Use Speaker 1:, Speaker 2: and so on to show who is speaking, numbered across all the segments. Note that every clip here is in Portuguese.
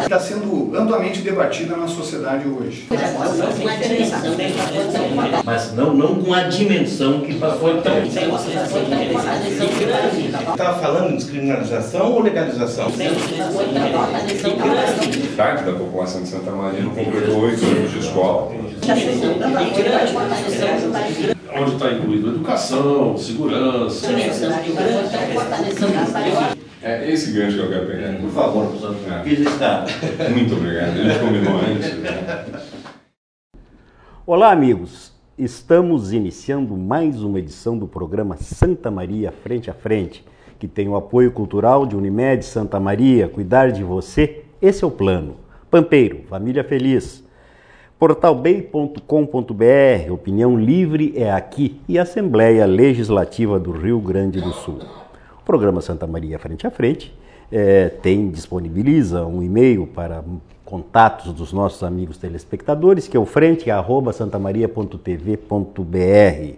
Speaker 1: Está sendo amplamente debatida na sociedade hoje.
Speaker 2: Mas não com a dimensão que foi tão...
Speaker 3: Estava falando de descriminalização ou legalização?
Speaker 4: Metade da população de Santa Maria não completou 8 anos de escola.
Speaker 5: Onde está incluído educação, segurança.
Speaker 4: É esse gancho que eu quero pegar.
Speaker 2: Por favor, professor, aqui está.
Speaker 4: Muito obrigado. A gente combinou antes. Né?
Speaker 6: Olá, amigos. Estamos iniciando mais uma edição do programa Santa Maria Frente a Frente, que tem o apoio cultural de Unimed Santa Maria. Cuidar de você, esse é o plano. Pampeiro, família feliz. Portalbay.com.br, opinião livre é aqui, e Assembleia Legislativa do Rio Grande do Sul. O programa Santa Maria Frente a Frente disponibiliza um e-mail para contatos dos nossos amigos telespectadores, que é o frente@santamaria.tv.br.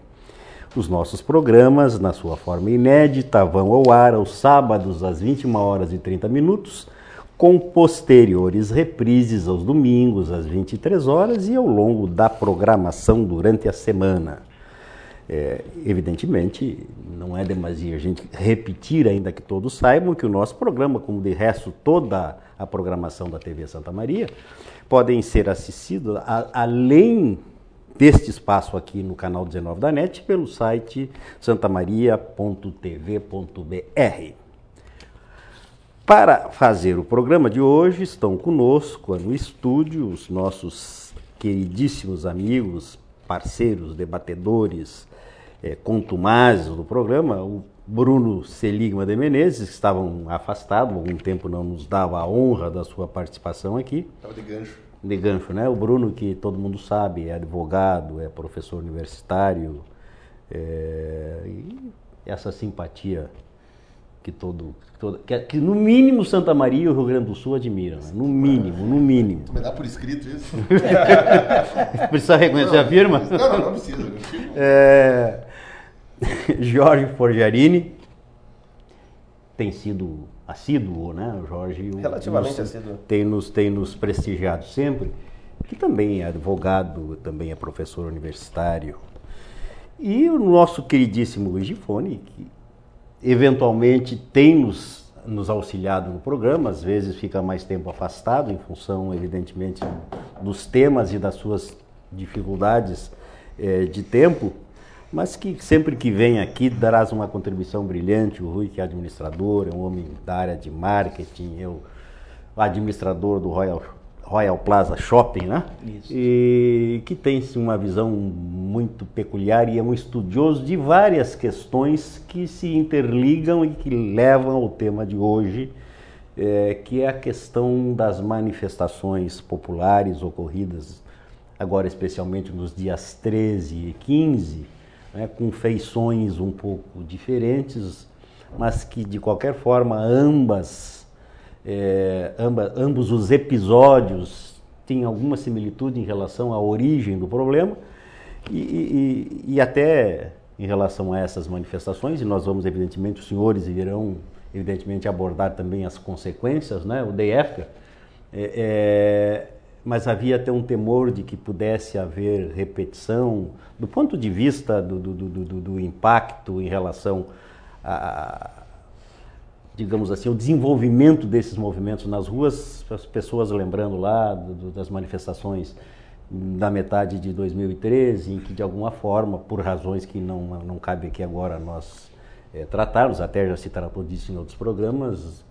Speaker 6: Os nossos programas, na sua forma inédita, vão ao ar aos sábados às 21h30, com posteriores reprises aos domingos às 23h e ao longo da programação durante a semana. Evidentemente, não é demasia a gente repetir, ainda que todos saibam, que o nosso programa, como de resto toda a programação da TV Santa Maria, podem ser assistidos além deste espaço aqui no canal 19 da NET, pelo site santamaria.tv.br. Para fazer o programa de hoje, estão conosco no estúdio os nossos queridíssimos amigos, parceiros, debatedores, contumazes do programa, o Bruno Seligman de Menezes, que estavam afastados, há algum tempo não nos dava a honra da sua participação aqui.
Speaker 3: Estava de gancho.
Speaker 6: De gancho, né? O Bruno, que todo mundo sabe, é advogado, é professor universitário, e essa simpatia que no mínimo Santa Maria e o Rio Grande do Sul admiram, né? No mínimo.
Speaker 3: Tu me dá por escrito isso?
Speaker 6: Precisa reconhecer a firma?
Speaker 3: Não precisa.
Speaker 6: Jorge Forgiarini tem sido assíduo, né? O Jorge
Speaker 3: Relativamente assíduo.
Speaker 6: Tem nos prestigiado sempre, que também é advogado, também é professor universitário. E o nosso queridíssimo Luiz Gifone, que eventualmente tem nos auxiliado no programa, às vezes fica mais tempo afastado, em função, evidentemente, dos temas e das suas dificuldades de tempo, mas que sempre que vem aqui darás uma contribuição brilhante. O Rui, que é administrador, é um homem da área de marketing, eu administrador do Royal Plaza Shopping, né?
Speaker 2: Isso.
Speaker 6: E que tem uma visão muito peculiar e é um estudioso de várias questões que se interligam e que levam ao tema de hoje, que é a questão das manifestações populares ocorridas agora, especialmente nos dias 13 e 15, né, com feições um pouco diferentes, mas que de qualquer forma ambos os episódios têm alguma similitude em relação à origem do problema e até em relação a essas manifestações, e nós vamos, evidentemente, os senhores irão, evidentemente, abordar também as consequências, né, o DF, mas havia até um temor de que pudesse haver repetição do ponto de vista do impacto em relação digamos assim, o desenvolvimento desses movimentos nas ruas, as pessoas lembrando lá das manifestações da metade de 2013, em que de alguma forma, por razões que não cabe aqui agora nós tratarmos, até já se tratou disso em outros programas,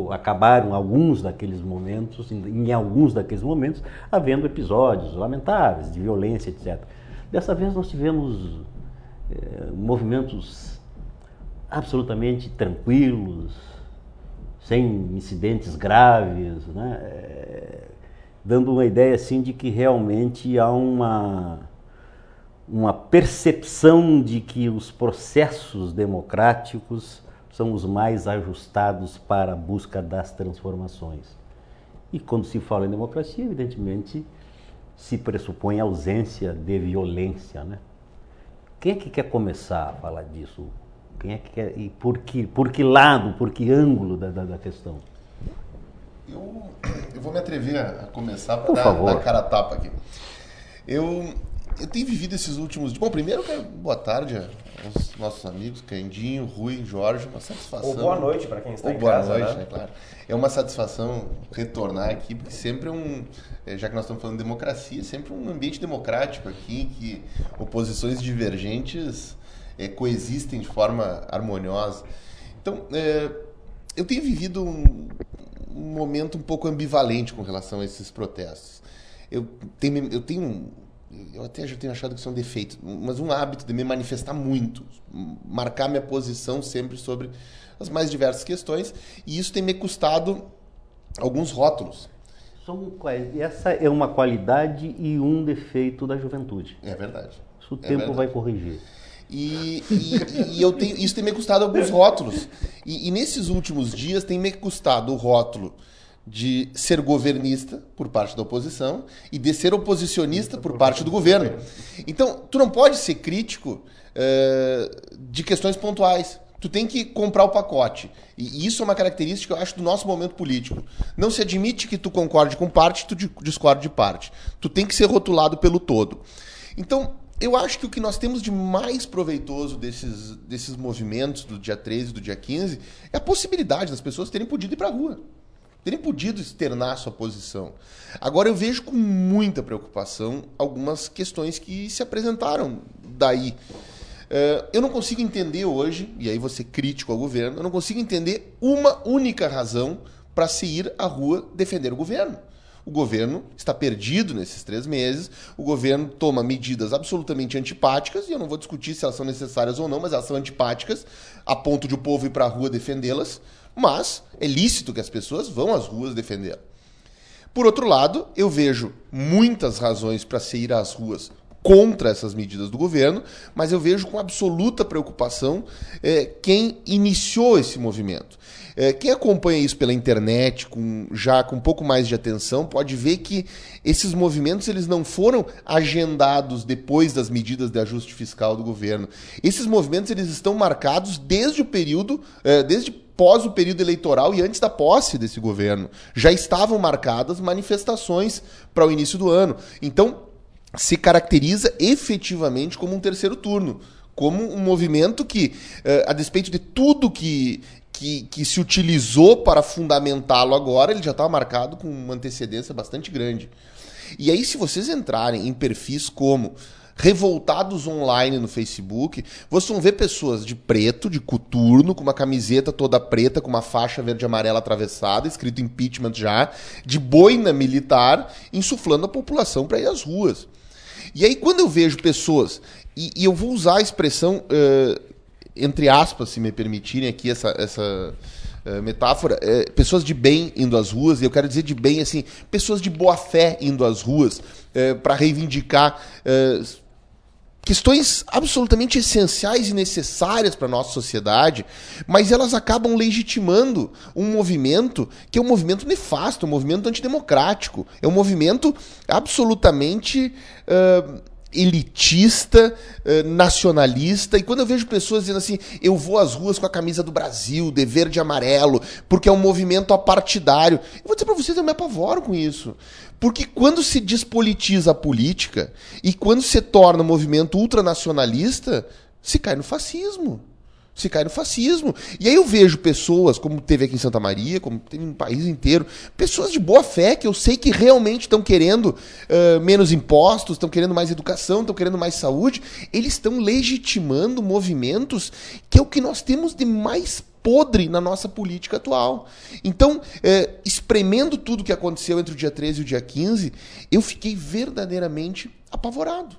Speaker 6: acabaram alguns daqueles momentos, em alguns daqueles momentos, havendo episódios lamentáveis de violência, etc. Dessa vez nós tivemos movimentos absolutamente tranquilos, sem incidentes graves, né? Dando uma ideia assim de que realmente há uma percepção de que os processos democráticos são os mais ajustados para a busca das transformações. E quando se fala em democracia, evidentemente, se pressupõe a ausência de violência, né? Quem é que quer começar a falar disso? Quem é que quer, e por que lado, por que ângulo da questão?
Speaker 3: Eu vou me atrever a começar
Speaker 6: Por
Speaker 3: para
Speaker 6: favor.
Speaker 3: dar cara a tapa aqui. Eu tenho vivido esses últimos dias. Bom, primeiro, boa tarde aos nossos amigos, Candinho, Rui, Jorge, uma satisfação.
Speaker 7: Ou boa noite para quem está
Speaker 3: Ou
Speaker 7: em
Speaker 3: boa
Speaker 7: casa,
Speaker 3: noite,
Speaker 7: né?
Speaker 3: Claro. É uma satisfação retornar aqui, porque sempre já que nós estamos falando de democracia, sempre um ambiente democrático aqui, em que oposições divergentes coexistem de forma harmoniosa. Então, eu tenho vivido um momento um pouco ambivalente com relação a esses protestos. Eu até já tenho achado que isso é um defeito, mas um hábito de me manifestar muito, marcar minha posição sempre sobre as mais diversas questões, e isso tem me custado alguns rótulos.
Speaker 6: Essa é uma qualidade e um defeito da juventude.
Speaker 3: É verdade.
Speaker 6: Isso o tempo vai corrigir.
Speaker 3: E isso tem me custado alguns rótulos. E nesses últimos dias tem me custado o rótulo de ser governista por parte da oposição e de ser oposicionista por parte do governo. Então, tu não pode ser crítico de questões pontuais. Tu tem que comprar o pacote. E isso é uma característica, eu acho, do nosso momento político. Não se admite que tu concorde com parte e tu discorde de parte. Tu tem que ser rotulado pelo todo. Então, eu acho que o que nós temos de mais proveitoso desses movimentos do dia 13 e do dia 15 é a possibilidade das pessoas terem podido ir para a rua, terem podido externar sua posição. Agora, eu vejo com muita preocupação algumas questões que se apresentaram daí. Eu não consigo entender hoje, e aí vou ser crítico ao governo, eu não consigo entender uma única razão para se ir à rua defender o governo. O governo está perdido nesses 3 meses, o governo toma medidas absolutamente antipáticas, e eu não vou discutir se elas são necessárias ou não, mas elas são antipáticas, a ponto de o povo ir para a rua defendê-las, mas é lícito que as pessoas vão às ruas defendê-las. Por outro lado, eu vejo muitas razões para se ir às ruas contra essas medidas do governo, mas eu vejo com absoluta preocupação quem iniciou esse movimento. Quem acompanha isso pela internet, já com um pouco mais de atenção, pode ver que esses movimentos eles não foram agendados depois das medidas de ajuste fiscal do governo. Esses movimentos eles estão marcados desde pós o período eleitoral e antes da posse desse governo. Já estavam marcadas manifestações para o início do ano. Então, se caracteriza efetivamente como um terceiro turno, como um movimento que, a despeito de tudo que se utilizou para fundamentá-lo agora, ele já estava marcado com uma antecedência bastante grande. E aí, se vocês entrarem em perfis como Revoltados Online no Facebook, vocês vão ver pessoas de preto, de coturno, com uma camiseta toda preta, com uma faixa verde e amarela atravessada, escrito impeachment já, de boina militar, insuflando a população para ir às ruas. E aí, quando eu vejo pessoas, e eu vou usar a expressão, entre aspas, se me permitirem aqui essa metáfora, pessoas de bem indo às ruas, e eu quero dizer de bem, assim, pessoas de boa fé indo às ruas para reivindicar questões absolutamente essenciais e necessárias para a nossa sociedade, mas elas acabam legitimando um movimento que é um movimento nefasto, um movimento antidemocrático, é um movimento absolutamente elitista, nacionalista. E quando eu vejo pessoas dizendo assim, eu vou às ruas com a camisa do Brasil, de verde e amarelo, porque é um movimento apartidário, eu vou dizer para vocês, eu me apavoro com isso. Porque quando se despolitiza a política e quando se torna um movimento ultranacionalista, se cai no fascismo. Se cai no fascismo. E aí eu vejo pessoas, como teve aqui em Santa Maria, como teve no país inteiro, pessoas de boa fé, que eu sei que realmente estão querendo menos impostos, estão querendo mais educação, estão querendo mais saúde. Eles estão legitimando movimentos que é o que nós temos de mais podre na nossa política atual. Então, espremendo tudo que aconteceu entre o dia 13 e o dia 15, eu fiquei verdadeiramente apavorado.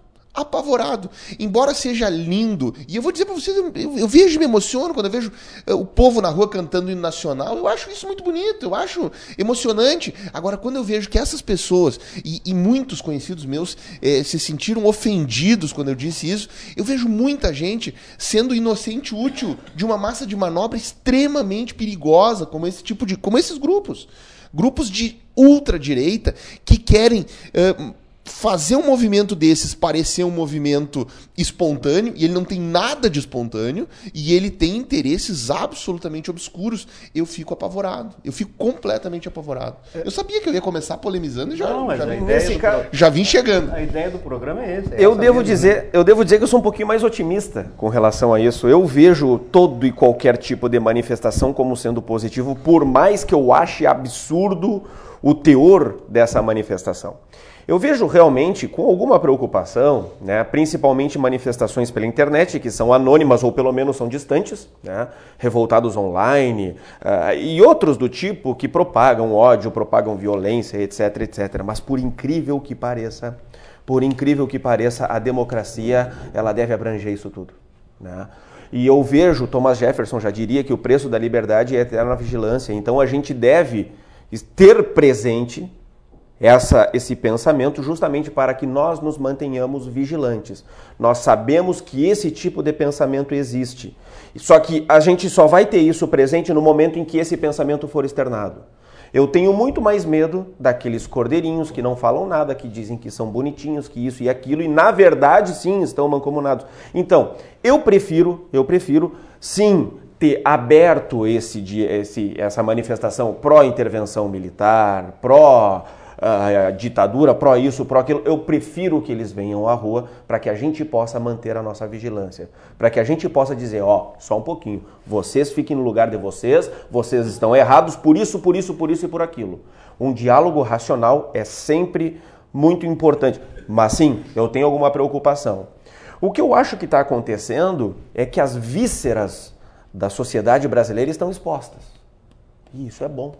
Speaker 3: Embora seja lindo, e eu vou dizer para vocês, eu vejo e me emociono quando eu vejo o povo na rua cantando o hino nacional, eu acho isso muito bonito, eu acho emocionante. Agora, quando eu vejo que essas pessoas, e muitos conhecidos meus se sentiram ofendidos quando eu disse isso, eu vejo muita gente sendo inocente útil de uma massa de manobra extremamente perigosa, como esses grupos de ultradireita que querem fazer um movimento desses parecer um movimento espontâneo, e ele não tem nada de espontâneo, e ele tem interesses absolutamente obscuros, eu fico apavorado. Eu fico completamente apavorado. Eu sabia que eu ia começar polemizando e já vim chegando.
Speaker 6: A ideia do programa é essa.
Speaker 7: Eu devo dizer que eu sou um pouquinho mais otimista com relação a isso. Eu vejo todo e qualquer tipo de manifestação como sendo positivo, por mais que eu ache absurdo o teor dessa manifestação. Eu vejo realmente com alguma preocupação, né, principalmente manifestações pela internet, que são anônimas ou pelo menos são distantes, né, revoltados online, e outros do tipo que propagam ódio, propagam violência, etc, etc. Mas por incrível que pareça, a democracia ela deve abranger isso tudo, né? E eu vejo, Thomas Jefferson já diria que o preço da liberdade é a eterna vigilância. Então a gente deve ter presente esse pensamento justamente para que nós nos mantenhamos vigilantes. Nós sabemos que esse tipo de pensamento existe. Só que a gente só vai ter isso presente no momento em que esse pensamento for externado. Eu tenho muito mais medo daqueles cordeirinhos que não falam nada, que dizem que são bonitinhos, que isso e aquilo, e na verdade sim estão mancomunados. Então, eu prefiro sim ter aberto essa manifestação pró-intervenção militar, pró-ditadura, pró-isso, pró-aquilo. Eu prefiro que eles venham à rua para que a gente possa manter a nossa vigilância. Para que a gente possa dizer, só um pouquinho, vocês fiquem no lugar de vocês estão errados por isso e por aquilo. Um diálogo racional é sempre muito importante. Mas sim, eu tenho alguma preocupação. O que eu acho que está acontecendo é que as vísceras da sociedade brasileira estão expostas. E isso é bom.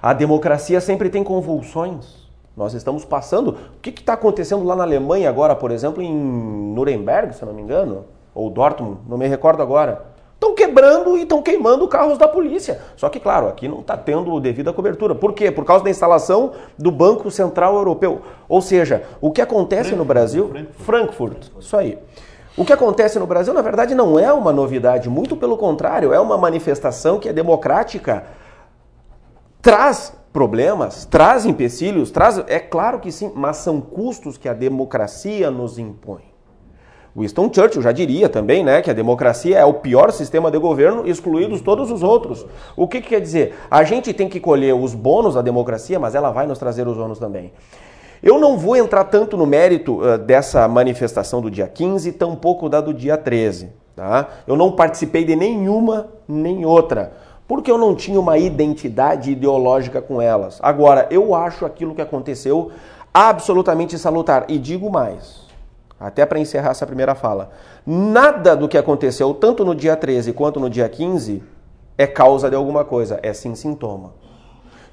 Speaker 7: A democracia sempre tem convulsões. Nós estamos passando... O que está acontecendo lá na Alemanha agora, por exemplo, em Nuremberg, se eu não me engano? Ou Dortmund, não me recordo agora. Estão quebrando e estão queimando carros da polícia. Só que, claro, aqui não está tendo devida cobertura. Por quê? Por causa da instalação do Banco Central Europeu. Ou seja, o que acontece no Brasil... Frankfurt, isso aí. O que acontece no Brasil, na verdade, não é uma novidade, muito pelo contrário, é uma manifestação que é democrática, traz problemas, traz empecilhos, é claro que sim, mas são custos que a democracia nos impõe. Winston Churchill já diria também, né, que a democracia é o pior sistema de governo, excluídos todos os outros. O que quer dizer? A gente tem que colher os bônus da democracia, mas ela vai nos trazer os ônus também. Eu não vou entrar tanto no mérito dessa manifestação do dia 15, tampouco da do dia 13. Tá? Eu não participei de nenhuma nem outra, porque eu não tinha uma identidade ideológica com elas. Agora, eu acho aquilo que aconteceu absolutamente salutar. E digo mais, até para encerrar essa primeira fala, nada do que aconteceu, tanto no dia 13 quanto no dia 15, é causa de alguma coisa, é sim sintoma.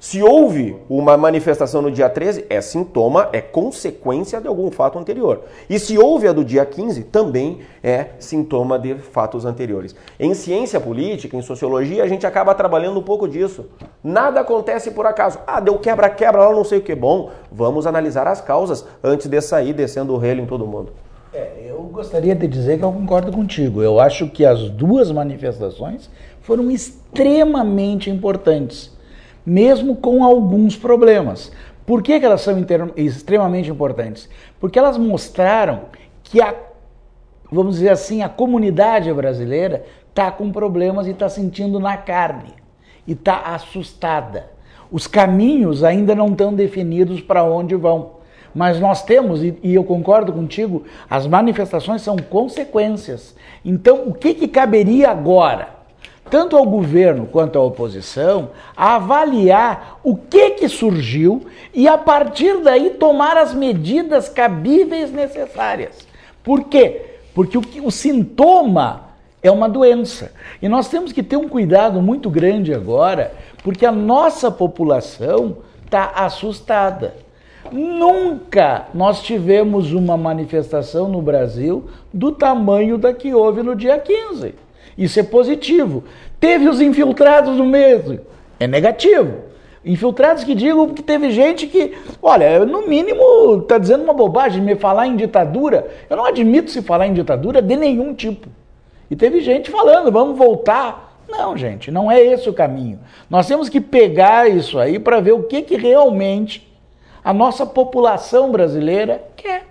Speaker 7: Se houve uma manifestação no dia 13, é sintoma, é consequência de algum fato anterior. E se houve a do dia 15, também é sintoma de fatos anteriores. Em ciência política, em sociologia, a gente acaba trabalhando um pouco disso. Nada acontece por acaso. Deu quebra-quebra lá, não sei o que. Bom, vamos analisar as causas antes de sair descendo o relho em todo mundo.
Speaker 8: Eu gostaria de dizer que eu concordo contigo. Eu acho que as duas manifestações foram extremamente importantes, mesmo com alguns problemas. Por que elas são extremamente importantes? Porque elas mostraram que vamos dizer assim, a comunidade brasileira está com problemas e está sentindo na carne. E está assustada. Os caminhos ainda não estão definidos para onde vão. Mas nós temos, e eu concordo contigo, as manifestações são consequências. Então, o que caberia agora? Tanto ao governo quanto à oposição, a avaliar o que surgiu e, a partir daí, tomar as medidas cabíveis necessárias. Por quê? Porque o sintoma é uma doença. E nós temos que ter um cuidado muito grande agora, porque a nossa população está assustada. Nunca nós tivemos uma manifestação no Brasil do tamanho da que houve no dia 15. Isso é positivo. Teve os infiltrados no meio. É negativo. Infiltrados que digam que teve gente que, olha, no mínimo está dizendo uma bobagem, me falar em ditadura. Eu não admito se falar em ditadura de nenhum tipo. E teve gente falando, vamos voltar. Não, gente, não é esse o caminho. Nós temos que pegar isso aí para ver o que realmente a nossa população brasileira quer.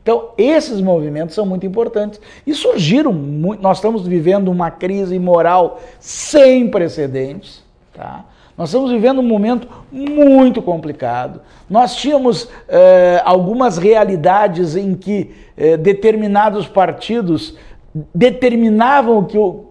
Speaker 8: Então, esses movimentos são muito importantes. E surgiram, nós estamos vivendo uma crise moral sem precedentes, tá? Nós estamos vivendo um momento muito complicado. Nós tínhamos algumas realidades em que determinados partidos determinavam o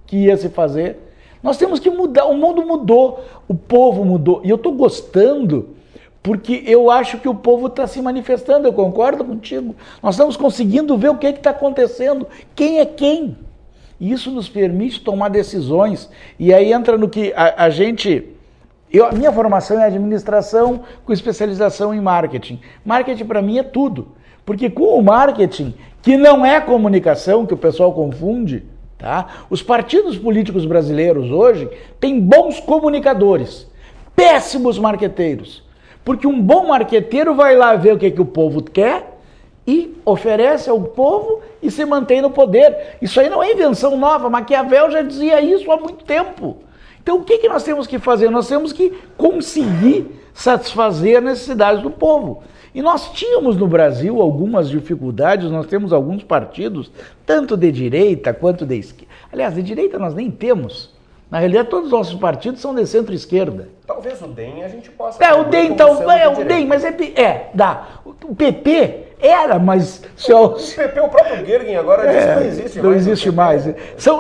Speaker 8: que ia se fazer. Nós temos que mudar, o mundo mudou, o povo mudou. E eu estou gostando porque eu acho que o povo está se manifestando, eu concordo contigo. Nós estamos conseguindo ver o que está acontecendo, quem é quem. E isso nos permite tomar decisões. E aí entra no que a minha formação é administração com especialização em marketing. Marketing para mim é tudo. Porque com o marketing, que não é comunicação, que o pessoal confunde, tá? Os partidos políticos brasileiros hoje têm bons comunicadores, péssimos marqueteiros. Porque um bom marqueteiro vai lá ver o que o povo quer e oferece ao povo e se mantém no poder. Isso aí não é invenção nova, Maquiavel já dizia isso há muito tempo. Então o que nós temos que fazer? Nós temos que conseguir satisfazer as necessidades do povo. E nós tínhamos no Brasil algumas dificuldades, nós temos alguns partidos, tanto de direita quanto de esquerda. Aliás, de direita nós nem temos. Na realidade, todos os nossos partidos são de centro-esquerda.
Speaker 7: Talvez o DEM a gente possa...
Speaker 8: o DEM, mas dá. O PP era, mas...
Speaker 7: O PP, o próprio Gergen agora diz que não existe mais.
Speaker 8: Não existe mais.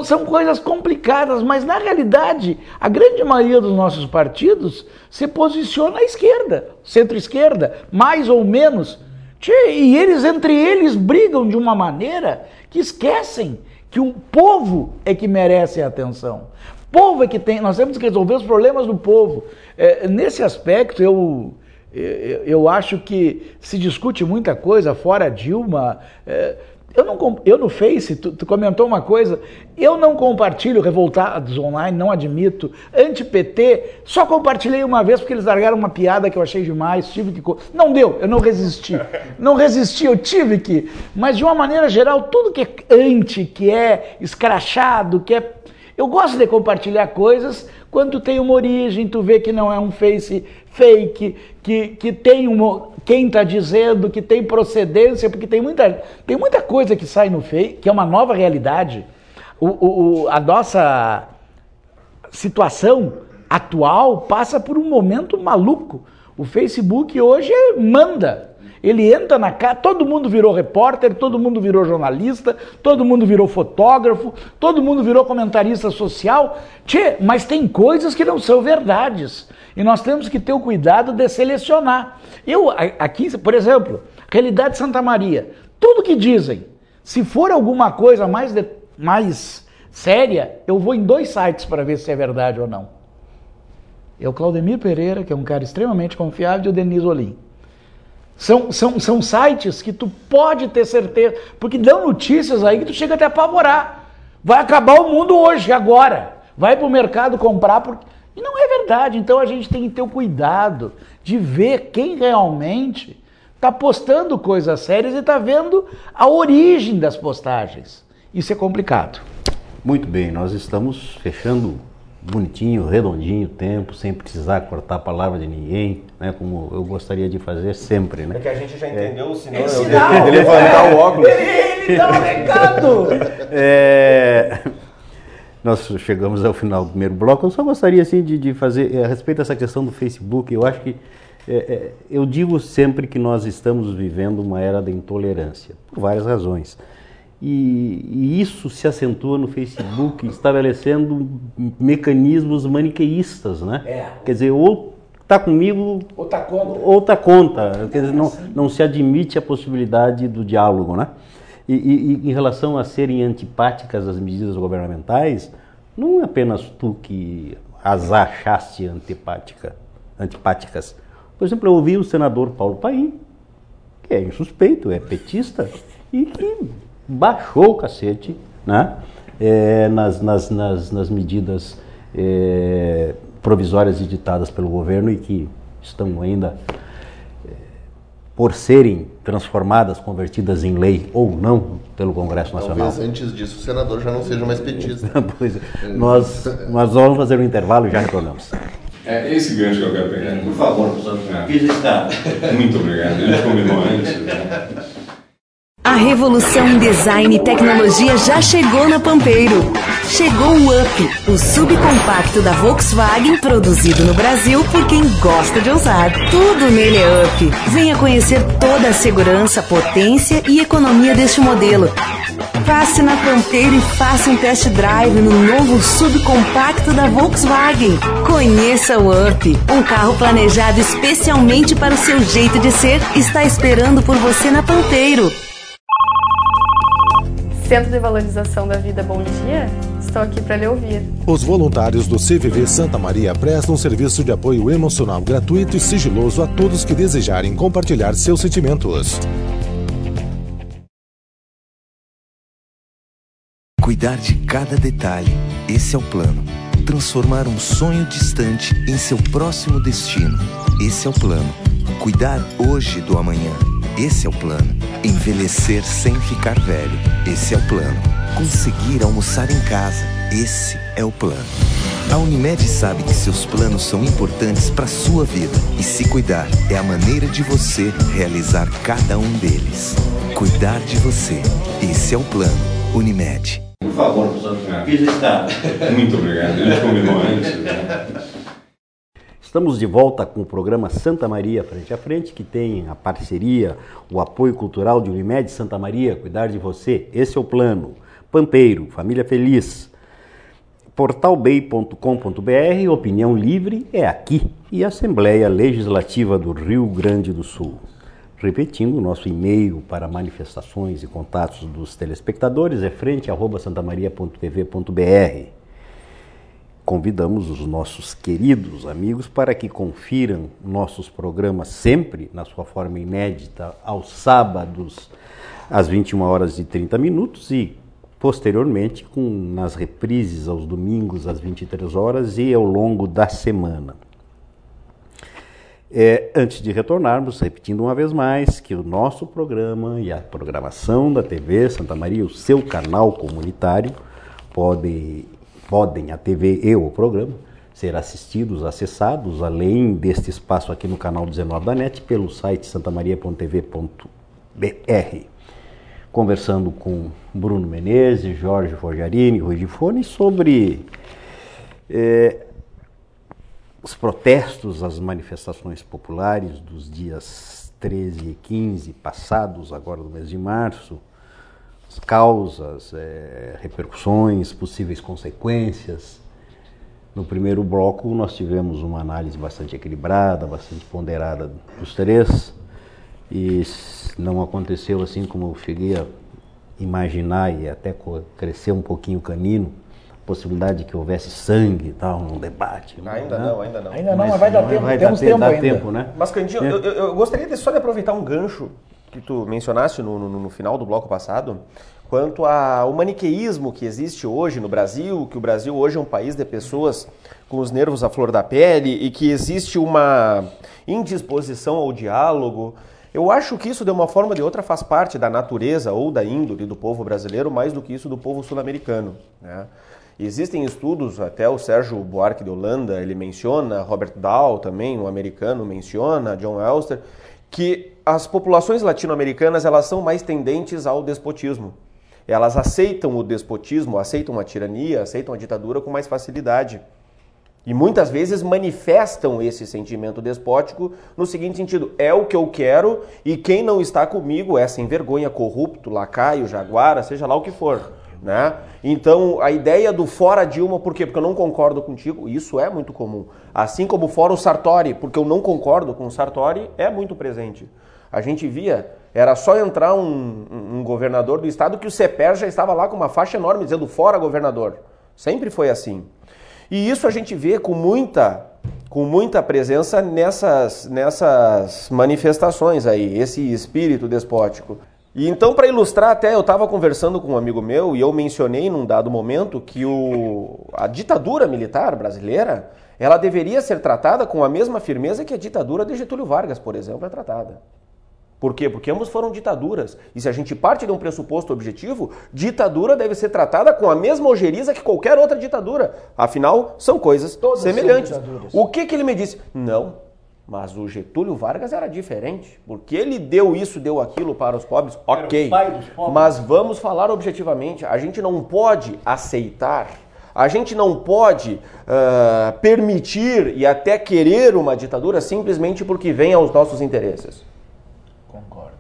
Speaker 8: São coisas complicadas, mas na realidade, a grande maioria dos nossos partidos se posiciona à esquerda, centro-esquerda, mais ou menos. E eles, entre eles, brigam de uma maneira que esquecem que o povo é que merece a atenção. O povo é que nós temos que resolver os problemas do povo. Nesse aspecto, eu acho que se discute muita coisa fora Dilma. Eu no Face, tu comentou uma coisa, eu não compartilho Revoltados Online, não admito, anti-PT, só compartilhei uma vez porque eles largaram uma piada que eu achei demais, tive que... Não deu, eu não resisti, eu tive que... Mas de uma maneira geral, tudo que é anti, que é escrachado, que é... Eu gosto de compartilhar coisas quando tu tem uma origem, tu vê que não é um Face fake, que tem quem está dizendo, que tem procedência, porque tem muita coisa que sai no Face, que é uma nova realidade. A nossa situação atual passa por um momento maluco. O Facebook hoje manda. Ele entra na casa, todo mundo virou repórter, todo mundo virou jornalista, todo mundo virou fotógrafo, todo mundo virou comentarista social. Mas tem coisas que não são verdades. E nós temos que ter o cuidado de selecionar. Aqui, por exemplo, Realidade Santa Maria. Tudo que dizem, se for alguma coisa mais séria, eu vou em 2 sites para ver se é verdade ou não. É o Claudemir Pereira, que é um cara extremamente confiável, e o Denis Olim. São sites que tu pode ter certeza, porque dão notícias aí que tu chega até a apavorar. Vai acabar o mundo hoje, agora. Vai para o mercado comprar, e não é verdade. Então a gente tem que ter o cuidado de ver quem realmente está postando coisas sérias e está vendo a origem das postagens. Isso é complicado.
Speaker 6: Muito bem, nós estamos fechando bonitinho, redondinho o tempo, sem precisar cortar a palavra de ninguém, né, como eu gostaria de fazer sempre, né?
Speaker 7: É que a gente já entendeu o sinal,
Speaker 8: de
Speaker 7: levantar o óculos.
Speaker 8: Ele dá um recado!
Speaker 6: Nós chegamos ao final do primeiro bloco. Eu só gostaria assim, de fazer, a respeito dessa questão do Facebook, eu acho que, eu digo sempre que nós estamos vivendo uma era da intolerância, por várias razões. E isso se acentua no Facebook, estabelecendo mecanismos maniqueístas, né? Quer dizer, ou está comigo ou está contra. Quer dizer, não se admite a possibilidade do diálogo, né? E em relação a serem antipáticas as medidas governamentais, não é apenas tu que as achaste antipáticas. Por exemplo, eu ouvi o senador Paulo Paim, que é insuspeito, é petista, e que baixou o cacete, né, nas medidas provisórias editadas pelo governo e que estão ainda por serem transformadas, convertidas em lei ou não pelo Congresso Nacional.
Speaker 3: Talvez antes disso o senador já não seja mais petista.
Speaker 6: Pois é. Nós vamos fazer um intervalo e já retornamos.
Speaker 4: É esse gancho que eu quero pegar.
Speaker 2: Por favor, professor, registar.
Speaker 4: Muito obrigado. A gente combinou antes, né?
Speaker 9: A revolução em design e tecnologia já chegou na Pampeiro. Chegou o Up, o subcompacto da Volkswagen, produzido no Brasil por quem gosta de ousar. Tudo nele é Up. Venha conhecer toda a segurança, potência e economia deste modelo. Passe na Pampeiro e faça um test drive no novo subcompacto da Volkswagen. Conheça o Up, um carro planejado especialmente para o seu jeito de ser, está esperando por você na Pampeiro.
Speaker 10: Centro de Valorização da Vida, bom dia. Estou aqui para lhe ouvir.
Speaker 11: Os voluntários do CVV Santa Maria prestam um serviço de apoio emocional gratuito e sigiloso a todos que desejarem compartilhar seus sentimentos.
Speaker 12: Cuidar de cada detalhe, esse é o plano. Transformar um sonho distante em seu próximo destino, esse é o plano. Cuidar hoje do amanhã, esse é o plano. Envelhecer sem ficar velho, esse é o plano. Conseguir almoçar em casa, esse é o plano. A Unimed sabe que seus planos são importantes para a sua vida e se cuidar é a maneira de você realizar cada um deles. Cuidar de você, esse é o plano. Unimed.
Speaker 2: Por favor, professor, registar.
Speaker 4: Muito obrigado. A gente combinou antes, né?
Speaker 6: Estamos de volta com o programa Santa Maria Frente a Frente, que tem a parceria, o apoio cultural de Unimed Santa Maria, cuidar de você, esse é o plano. Pampeiro, família feliz. Portalbay.com.br, opinião livre é aqui. E Assembleia Legislativa do Rio Grande do Sul. Repetindo, o nosso e-mail para manifestações e contatos dos telespectadores é frente@santamaria.tv.br. Convidamos os nossos queridos amigos para que confiram nossos programas sempre, na sua forma inédita, aos sábados, às 21h30 e, posteriormente, nas reprises aos domingos, às 23h e ao longo da semana. Antes de retornarmos, repetindo uma vez mais, que o nosso programa e a programação da TV Santa Maria, o seu canal comunitário, podem a TV e o programa ser assistidos, acessados, além deste espaço aqui no canal 19 da NET, pelo site santamaria.tv.br. Conversando com Bruno Menezes, Jorge Forjarini, Rui Gifone sobre os protestos, as manifestações populares dos dias 13 e 15 passados, agora no mês de março, as causas, repercussões, possíveis consequências. No primeiro bloco nós tivemos uma análise bastante equilibrada, bastante ponderada dos três, e não aconteceu assim como eu cheguei a imaginar e até crescer um pouquinho o canino, a possibilidade de que houvesse sangue e tal, num debate.
Speaker 7: Ainda não.
Speaker 8: Ainda não, mas vai dar tempo, temos tempo ainda.
Speaker 6: Né?
Speaker 7: Mas, Candinho, eu gostaria só de aproveitar um gancho que tu mencionaste no final do bloco passado, quanto ao maniqueísmo que existe hoje no Brasil, que o Brasil hoje é um país de pessoas com os nervos à flor da pele e que existe uma indisposição ao diálogo. Eu acho que isso, de uma forma ou de outra, faz parte da natureza ou da índole do povo brasileiro, mais do que isso do povo sul-americano, né? Existem estudos, até o Sérgio Buarque de Holanda, ele menciona, Robert Dahl também, um americano, menciona, John Elster, que as populações latino-americanas elas são mais tendentes ao despotismo. Elas aceitam o despotismo, aceitam a tirania, aceitam a ditadura com mais facilidade. E muitas vezes manifestam esse sentimento despótico no seguinte sentido: é o que eu quero e quem não está comigo é sem vergonha, corrupto, lacaio, jaguara, seja lá o que for. Né? Então, a ideia do fora Dilma, por quê? Porque eu não concordo contigo, isso é muito comum. Assim como fora o Sartori, porque eu não concordo com o Sartori, é muito presente. A gente via, era só entrar um governador do estado que o CEPER já estava lá com uma faixa enorme dizendo fora governador. Sempre foi assim. E isso a gente vê com muita presença nessas manifestações aí, esse espírito despótico. E então, para ilustrar, até eu estava conversando com um amigo meu e eu mencionei num dado momento que a ditadura militar brasileira, ela deveria ser tratada com a mesma firmeza que a ditadura de Getúlio Vargas, por exemplo, é tratada. Por quê? Porque ambos foram ditaduras. E se a gente parte de um pressuposto objetivo, ditadura deve ser tratada com a mesma ojeriza que qualquer outra ditadura. Afinal, são coisas semelhantes. O que ele me disse? Não, mas o Getúlio Vargas era diferente. Porque ele deu isso, deu aquilo para os pobres. Ok, mas vamos falar objetivamente. A gente não pode aceitar, a gente não pode permitir e até querer uma ditadura simplesmente porque vem aos nossos interesses.
Speaker 8: Concordo.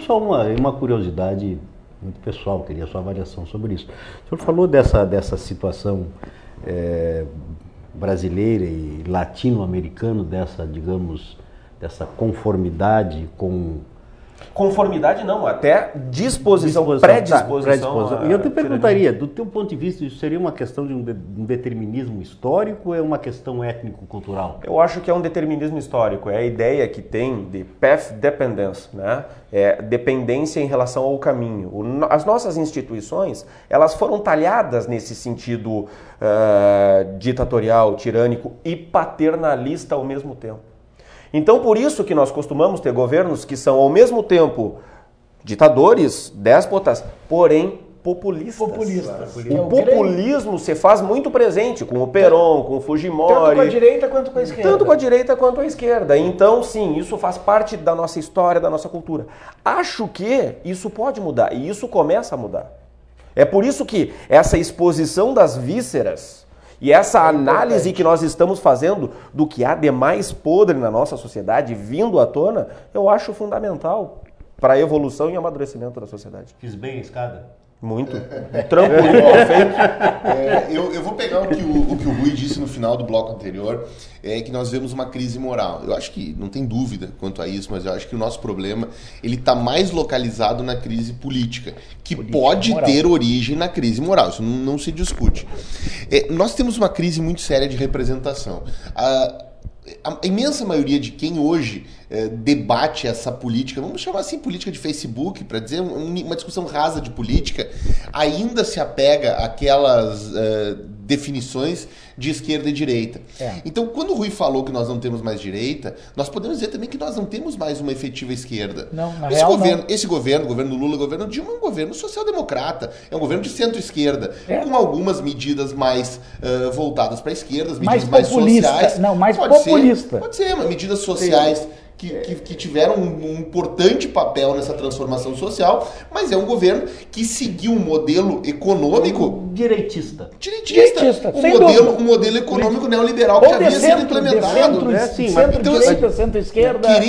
Speaker 6: Só uma curiosidade muito pessoal, queria a sua avaliação sobre isso. O senhor falou dessa situação brasileira e latino-americana, dessa conformidade com...
Speaker 7: Conformidade não, até predisposição.
Speaker 6: E eu te perguntaria, do teu ponto de vista, isso seria uma questão de um determinismo histórico ou é uma questão étnico-cultural?
Speaker 7: Eu acho que é um determinismo histórico, é a ideia que tem de path dependence, né? É dependência em relação ao caminho. As nossas instituições, elas foram talhadas nesse sentido ditatorial, tirânico e paternalista ao mesmo tempo. Então, por isso que nós costumamos ter governos que são, ao mesmo tempo, ditadores, déspotas, porém populistas. O populismo se faz muito presente com o Perón, com o Fujimori.
Speaker 8: Tanto com a direita quanto com a esquerda.
Speaker 7: Tanto com a direita quanto com a esquerda. Então, sim, isso faz parte da nossa história, da nossa cultura. Acho que isso pode mudar, e isso começa a mudar. É por isso que essa exposição das vísceras e essa análise que nós estamos fazendo do que há de mais podre na nossa sociedade vindo à tona, eu acho fundamental para a evolução e amadurecimento da sociedade.
Speaker 6: Fiz bem a escada?
Speaker 7: Muito. Trampolim perfeito.
Speaker 3: Eu vou pegar o que o Rui disse no final do bloco anterior, que nós vemos uma crise moral. Eu acho que não tem dúvida quanto a isso, mas eu acho que o nosso problema ele está mais localizado na crise política, que pode ter origem na crise moral. Isso não se discute. Nós temos uma crise muito séria de representação. A imensa maioria de quem hoje debate essa política, vamos chamar assim política de Facebook, para dizer uma discussão rasa de política, ainda se apega àquelas definições de esquerda e direita. Então, quando o Rui falou que nós não temos mais direita, nós podemos dizer também que nós não temos mais uma efetiva esquerda. Esse governo, o governo Lula, o governo Dilma, é um governo social-democrata, é um governo de centro-esquerda, com algumas medidas mais voltadas para a esquerda, medidas mais sociais.
Speaker 8: Mais populista.
Speaker 3: Pode ser, medidas sociais que tiveram um importante papel nessa transformação social, mas é um governo que seguiu um modelo econômico
Speaker 6: direitista.
Speaker 3: Um modelo econômico neoliberal que já havia sido implementado.
Speaker 8: Centro-direita, centro-esquerda.
Speaker 3: Querer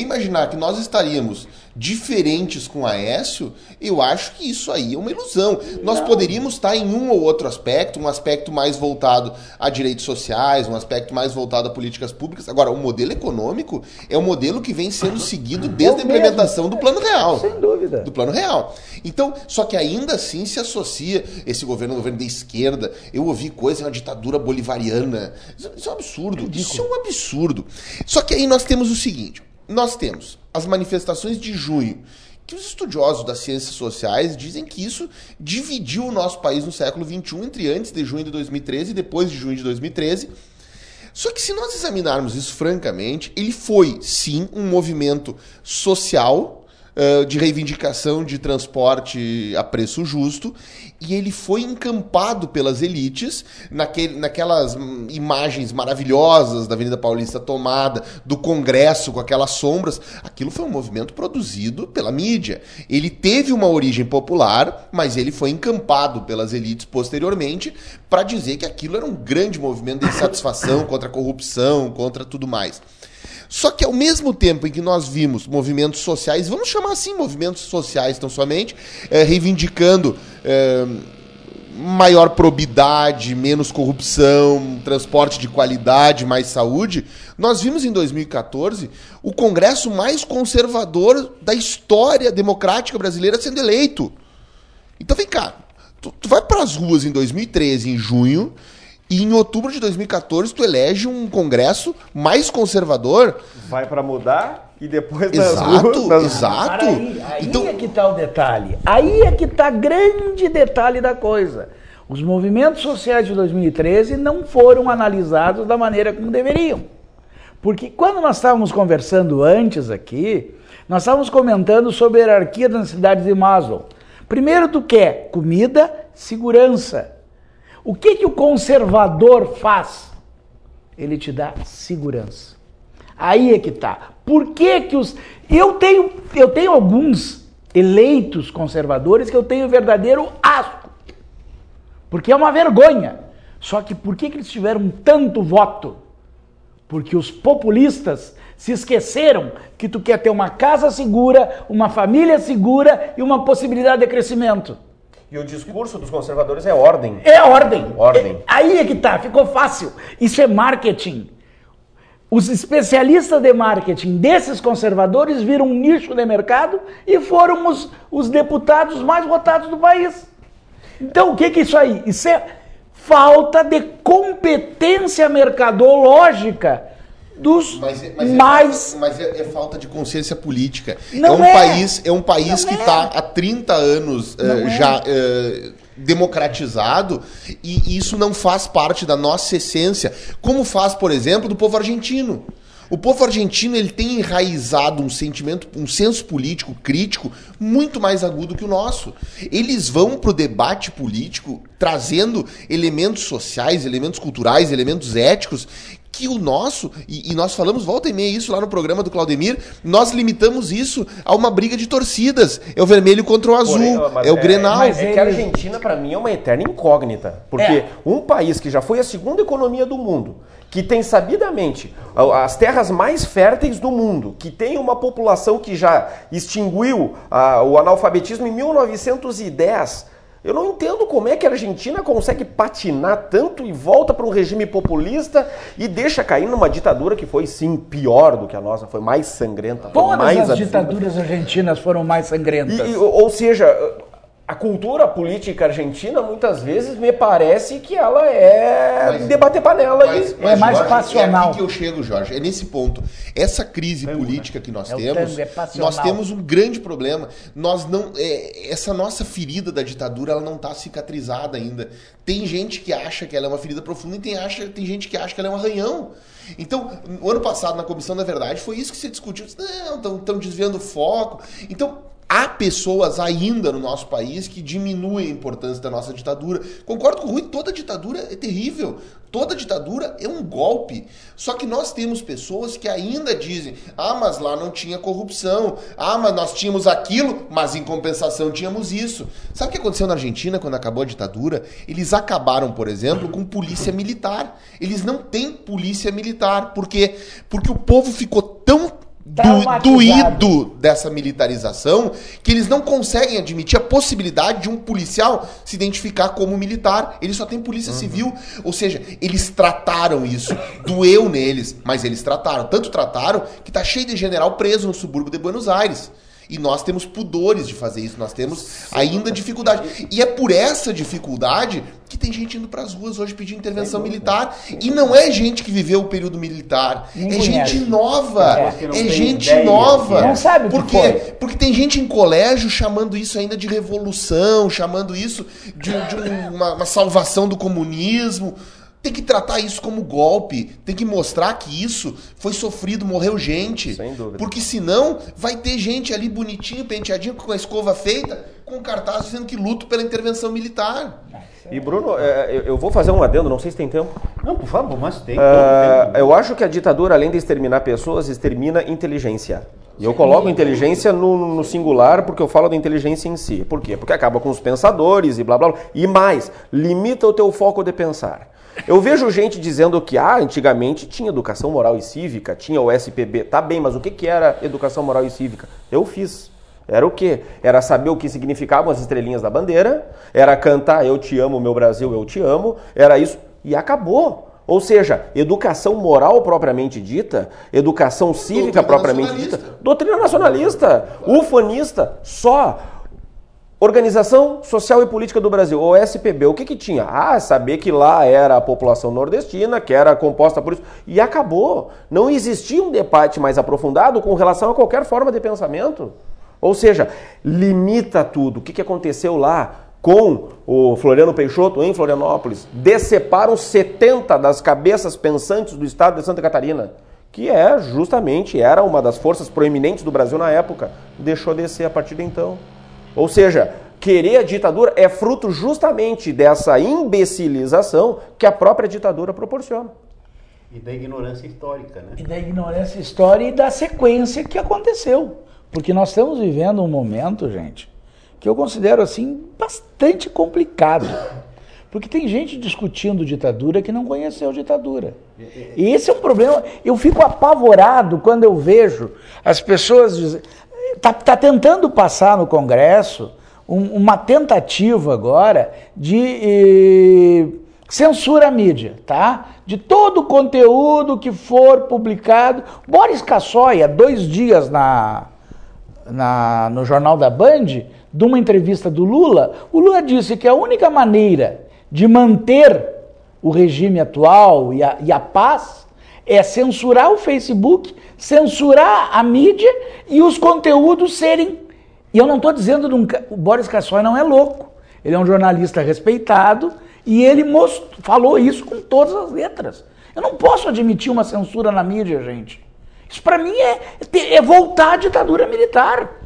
Speaker 3: imaginar que nós estaríamos diferentes com Aécio, eu acho que isso aí é uma ilusão. Nós poderíamos estar em um ou outro aspecto, um aspecto mais voltado a direitos sociais, um aspecto mais voltado a políticas públicas. Agora, o modelo econômico é um modelo que vem sendo seguido desde a implementação do Plano Real.
Speaker 8: Sem dúvida.
Speaker 3: Do Plano Real. Então, só que ainda assim se associa esse governo, governo da esquerda. Eu ouvi coisa, uma ditadura bolivariana. Isso é um absurdo. Isso é um absurdo. Só que aí nós temos o seguinte, nós temos as manifestações de junho, que os estudiosos das ciências sociais dizem que isso dividiu o nosso país no século XXI entre antes de junho de 2013 e depois de junho de 2013. Só que se nós examinarmos isso francamente, ele foi, sim, um movimento social de reivindicação de transporte a preço justo, e ele foi encampado pelas elites naquelas imagens maravilhosas da Avenida Paulista tomada, do Congresso com aquelas sombras. Aquilo foi um movimento produzido pela mídia. Ele teve uma origem popular, mas ele foi encampado pelas elites posteriormente para dizer que aquilo era um grande movimento de insatisfação contra a corrupção, contra tudo mais. Só que ao mesmo tempo em que nós vimos movimentos sociais, vamos chamar assim movimentos sociais tão somente, reivindicando maior probidade, menos corrupção, transporte de qualidade, mais saúde, nós vimos em 2014 o Congresso mais conservador da história democrática brasileira sendo eleito. Então vem cá, tu vai para as ruas em 2013, em junho, e em outubro de 2014 tu elege um Congresso mais conservador.
Speaker 7: Vai para mudar e depois
Speaker 3: Exato.
Speaker 8: Aí então, é que está o detalhe. Aí é que está grande detalhe da coisa. Os movimentos sociais de 2013 não foram analisados da maneira como deveriam. Porque quando nós estávamos conversando antes aqui, nós estávamos comentando sobre a hierarquia das necessidades de Maslow. Primeiro tu quer comida, segurança. O que o conservador faz? Ele te dá segurança. Aí é que tá. Por que que os... Eu tenho alguns eleitos conservadores que eu tenho verdadeiro asco. Porque é uma vergonha. Só que por que eles tiveram tanto voto? Porque os populistas se esqueceram que tu quer ter uma casa segura, uma família segura e uma possibilidade de crescimento.
Speaker 7: E o discurso dos conservadores é ordem.
Speaker 8: É ordem.
Speaker 7: Ordem.
Speaker 8: Aí é que tá, ficou fácil. Isso é marketing. Os especialistas de marketing desses conservadores viram um nicho de mercado e foram os deputados mais votados do país. Então o que é isso aí? Isso é falta de competência mercadológica dos
Speaker 3: Mas é falta de consciência política.
Speaker 8: Não
Speaker 3: É um país que está há 30 anos democratizado e isso não faz parte da nossa essência. Como faz, por exemplo, do povo argentino. O povo argentino ele tem enraizado um sentimento, um senso político crítico muito mais agudo que o nosso. Eles vão para o debate político trazendo elementos sociais, elementos culturais, elementos éticos que o nosso, e nós falamos volta e meia isso lá no programa do Claudemir, nós limitamos isso a uma briga de torcidas. É o vermelho contra o azul, é o Grenal.
Speaker 7: Mas é que a Argentina, para mim, é uma eterna incógnita. Porque um país que já foi a segunda economia do mundo, que tem sabidamente as terras mais férteis do mundo, que tem uma população que já extinguiu o analfabetismo em 1910... Eu não entendo como é que a Argentina consegue patinar tanto e volta para um regime populista e deixa cair numa ditadura que foi, sim, pior do que a nossa, foi mais sangrenta.
Speaker 8: Todas as ditaduras argentinas foram mais sangrentas.
Speaker 7: Ou seja, a cultura política argentina, muitas vezes, me parece que ela é debater panela.
Speaker 8: Mas mais
Speaker 3: Jorge,
Speaker 8: passional.
Speaker 3: É aqui que eu chego, Jorge. É nesse ponto. Essa crise política que nós temos, nós temos um grande problema. Essa nossa ferida da ditadura, ela não está cicatrizada ainda. Tem gente que acha que ela é uma ferida profunda e tem gente que acha que ela é um arranhão. Então, no ano passado, na Comissão da Verdade, foi isso que se discutiu. Não, estão desviando o foco. Então, há pessoas ainda no nosso país que diminuem a importância da nossa ditadura. Concordo com o Rui, toda ditadura é terrível. Toda ditadura é um golpe. Só que nós temos pessoas que ainda dizem: ah, mas lá não tinha corrupção. Ah, mas nós tínhamos aquilo, mas em compensação tínhamos isso. Sabe o que aconteceu na Argentina quando acabou a ditadura? Eles acabaram, por exemplo, com polícia militar. Eles não têm polícia militar. Por quê? Porque o povo ficou tão doído dessa militarização que eles não conseguem admitir a possibilidade de um policial se identificar como militar. Eles só têm polícia civil. Ou seja, eles trataram isso, doeu neles, mas eles trataram. Tanto trataram que tá cheio de general preso no subúrbio de Buenos Aires. E nós temos pudores de fazer isso, nós temos ainda dificuldade. E é por essa dificuldade que tem gente indo para as ruas hoje pedindo intervenção militar. E não é gente que viveu o período militar, é gente nova. É gente nova.
Speaker 8: Não sabe
Speaker 3: por quê? Porque tem gente em colégio chamando isso ainda de revolução, chamando isso de uma salvação do comunismo. Tem que tratar isso como golpe, tem que mostrar que isso foi sofrido, morreu gente.
Speaker 7: Sem dúvida.
Speaker 3: Porque senão vai ter gente ali bonitinho, penteadinho, com a escova feita, com cartaz dizendo que luta pela intervenção militar.
Speaker 7: E Bruno, eu vou fazer um adendo, não sei se tem tempo.
Speaker 6: Não, por favor, mas tem.
Speaker 7: Eu acho que a ditadura, além de exterminar pessoas, extermina inteligência. E eu coloco inteligência no singular porque eu falo da inteligência em si. Por quê? Porque acaba com os pensadores e blá blá blá. E mais, limita o teu foco de pensar. Eu vejo gente dizendo que antigamente tinha educação moral e cívica, tinha o SPB. Tá bem, mas o que era educação moral e cívica? Eu fiz. Era o quê? Era saber o que significavam as estrelinhas da bandeira, era cantar eu te amo, meu Brasil, eu te amo, era isso. E acabou. Ou seja, educação moral propriamente dita, educação cívica propriamente dita, doutrina nacionalista, ufanista, só. Organização Social e Política do Brasil, ou SPB, o que tinha? Saber que lá era a população nordestina, que era composta por isso, e acabou. Não existia um debate mais aprofundado com relação a qualquer forma de pensamento. Ou seja, limita tudo. O que aconteceu lá com o Floriano Peixoto em Florianópolis? Deceparam 70 das cabeças pensantes do estado de Santa Catarina. que justamente era uma das forças proeminentes do Brasil na época, deixou de ser a partir de então. Ou seja, querer a ditadura é fruto justamente dessa imbecilização que a própria ditadura proporciona.
Speaker 6: E da ignorância histórica, né?
Speaker 8: E da ignorância histórica e da sequência que aconteceu. Porque nós estamos vivendo um momento, gente, que eu considero assim bastante complicado. Porque tem gente discutindo ditadura que não conheceu ditadura. E esse é um problema. Eu fico apavorado quando eu vejo as pessoas dizendo... Tá tentando passar no Congresso uma tentativa agora de censura à mídia, tá? De todo o conteúdo que for publicado. Boris Casoy, há 2 dias no Jornal da Band, de uma entrevista do Lula, o Lula disse que a única maneira de manter o regime atual e a paz é censurar o Facebook, censurar a mídia e os conteúdos serem... E eu não estou dizendo... O Boris Casoy não é louco. Ele é um jornalista respeitado e ele falou isso com todas as letras. Eu não posso admitir uma censura na mídia, gente. Isso para mim é voltar à ditadura militar.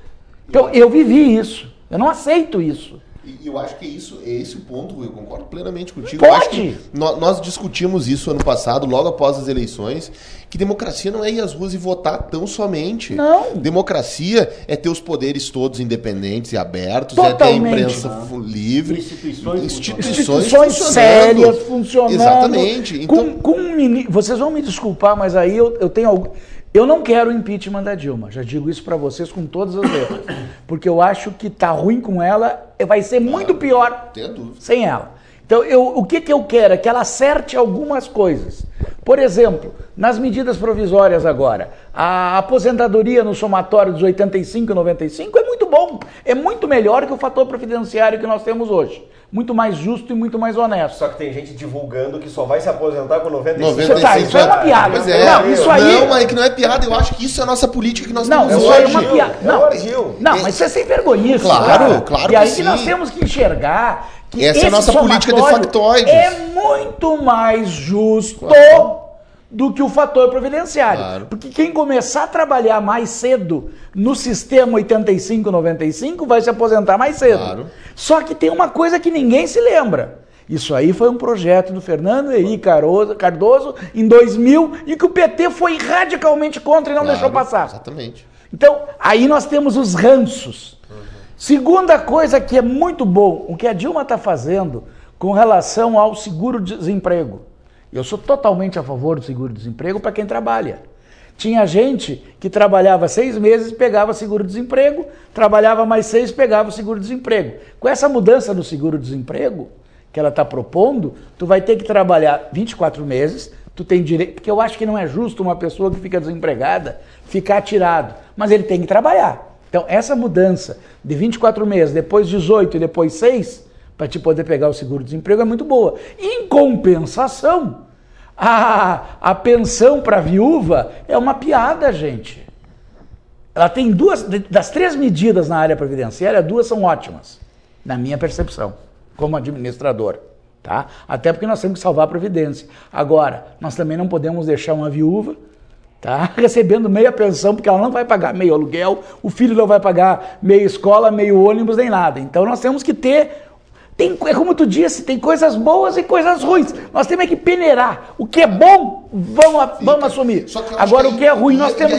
Speaker 8: Então eu vivi isso. Eu não aceito isso.
Speaker 3: E eu acho que é esse o ponto, eu concordo plenamente contigo.
Speaker 8: Pode.
Speaker 3: Eu acho que nós discutimos isso ano passado, logo após as eleições, que democracia não é ir às ruas e votar tão somente.
Speaker 8: Não.
Speaker 3: Democracia é ter os poderes todos independentes e abertos,
Speaker 8: Totalmente.
Speaker 3: É ter a imprensa livre,
Speaker 8: instituições sérias funcionando.
Speaker 3: Exatamente. Então...
Speaker 8: Vocês vão me desculpar, mas aí eu tenho algo... Eu não quero o impeachment da Dilma, já digo isso para vocês com todas as letras, porque eu acho que tá ruim com ela, vai ser muito pior sem ela. Então, o que eu quero é que ela acerte algumas coisas. Por exemplo, nas medidas provisórias agora, a aposentadoria no somatório dos 85 e 95 é muito bom, é muito melhor que o fator previdenciário que nós temos hoje. Muito mais justo e muito mais honesto.
Speaker 7: Só que tem gente divulgando que só vai se aposentar com 95.
Speaker 8: Isso é uma piada.
Speaker 3: Pois é.
Speaker 8: Não, isso aí...
Speaker 3: Não, mas que não é piada, eu acho que isso é a nossa política que nós temos
Speaker 8: hoje. Não, isso aí é uma piada. Não, mas isso é sem vergonhice.
Speaker 3: Claro
Speaker 8: e aí que nós temos que enxergar que
Speaker 3: essa é a nossa política de factoides.
Speaker 8: É muito mais justo do que o fator previdenciário.
Speaker 3: Claro.
Speaker 8: Porque quem começar a trabalhar mais cedo no sistema 85-95 vai se aposentar mais cedo.
Speaker 3: Claro.
Speaker 8: Só que tem uma coisa que ninguém se lembra. Isso aí foi um projeto do Fernando Henrique Cardoso em 2000 e que o PT foi radicalmente contra e não deixou passar.
Speaker 3: Exatamente.
Speaker 8: Então, aí nós temos os ranços. Segunda coisa que é muito bom, o que a Dilma está fazendo com relação ao seguro-desemprego. Eu sou totalmente a favor do seguro-desemprego para quem trabalha. Tinha gente que trabalhava 6 meses, pegava seguro-desemprego, trabalhava mais 6, pegava o seguro-desemprego. Com essa mudança no seguro-desemprego que ela está propondo, tu vai ter que trabalhar 24 meses, tu tem direito, porque eu acho que não é justo uma pessoa que fica desempregada ficar tirado, mas ele tem que trabalhar. Então essa mudança de 24 meses, depois 18 e depois 6, para te poder pegar o seguro-desemprego é muito boa. Em compensação, a pensão para a viúva é uma piada, gente. Ela tem das 3 medidas na área previdenciária, 2 são ótimas, na minha percepção, como administrador. Tá? Até porque nós temos que salvar a Previdência. Agora, nós também não podemos deixar uma viúva recebendo meia pensão, porque ela não vai pagar meio aluguel, o filho não vai pagar meia escola, meio ônibus, nem nada. Então nós temos que ter... é como tu disse, tem coisas boas e coisas ruins. Nós temos que peneirar. O que é bom, vamos assumir. Agora, o que é ruim, nós temos...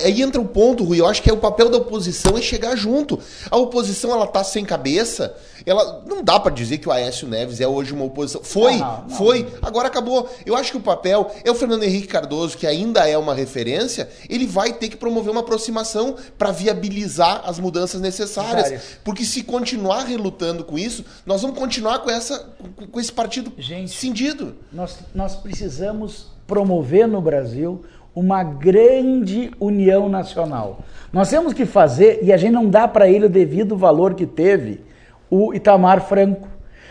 Speaker 3: Aí entra o ponto, Rui. Eu acho que o papel da oposição é chegar junto. A oposição, ela tá sem cabeça. Ela não dá para dizer que o Aécio Neves é hoje uma oposição. Foi. Agora acabou. Eu acho que o papel é o Fernando Henrique Cardoso, que ainda é uma referência. Ele vai ter que promover uma aproximação para viabilizar as mudanças necessárias. Porque se continuar relutando com isso, nós vamos continuar com esse partido cindido.
Speaker 8: Nós precisamos promover no Brasil uma grande união nacional. Nós temos que fazer, e a gente não dá para ele o devido valor que teve o Itamar Franco.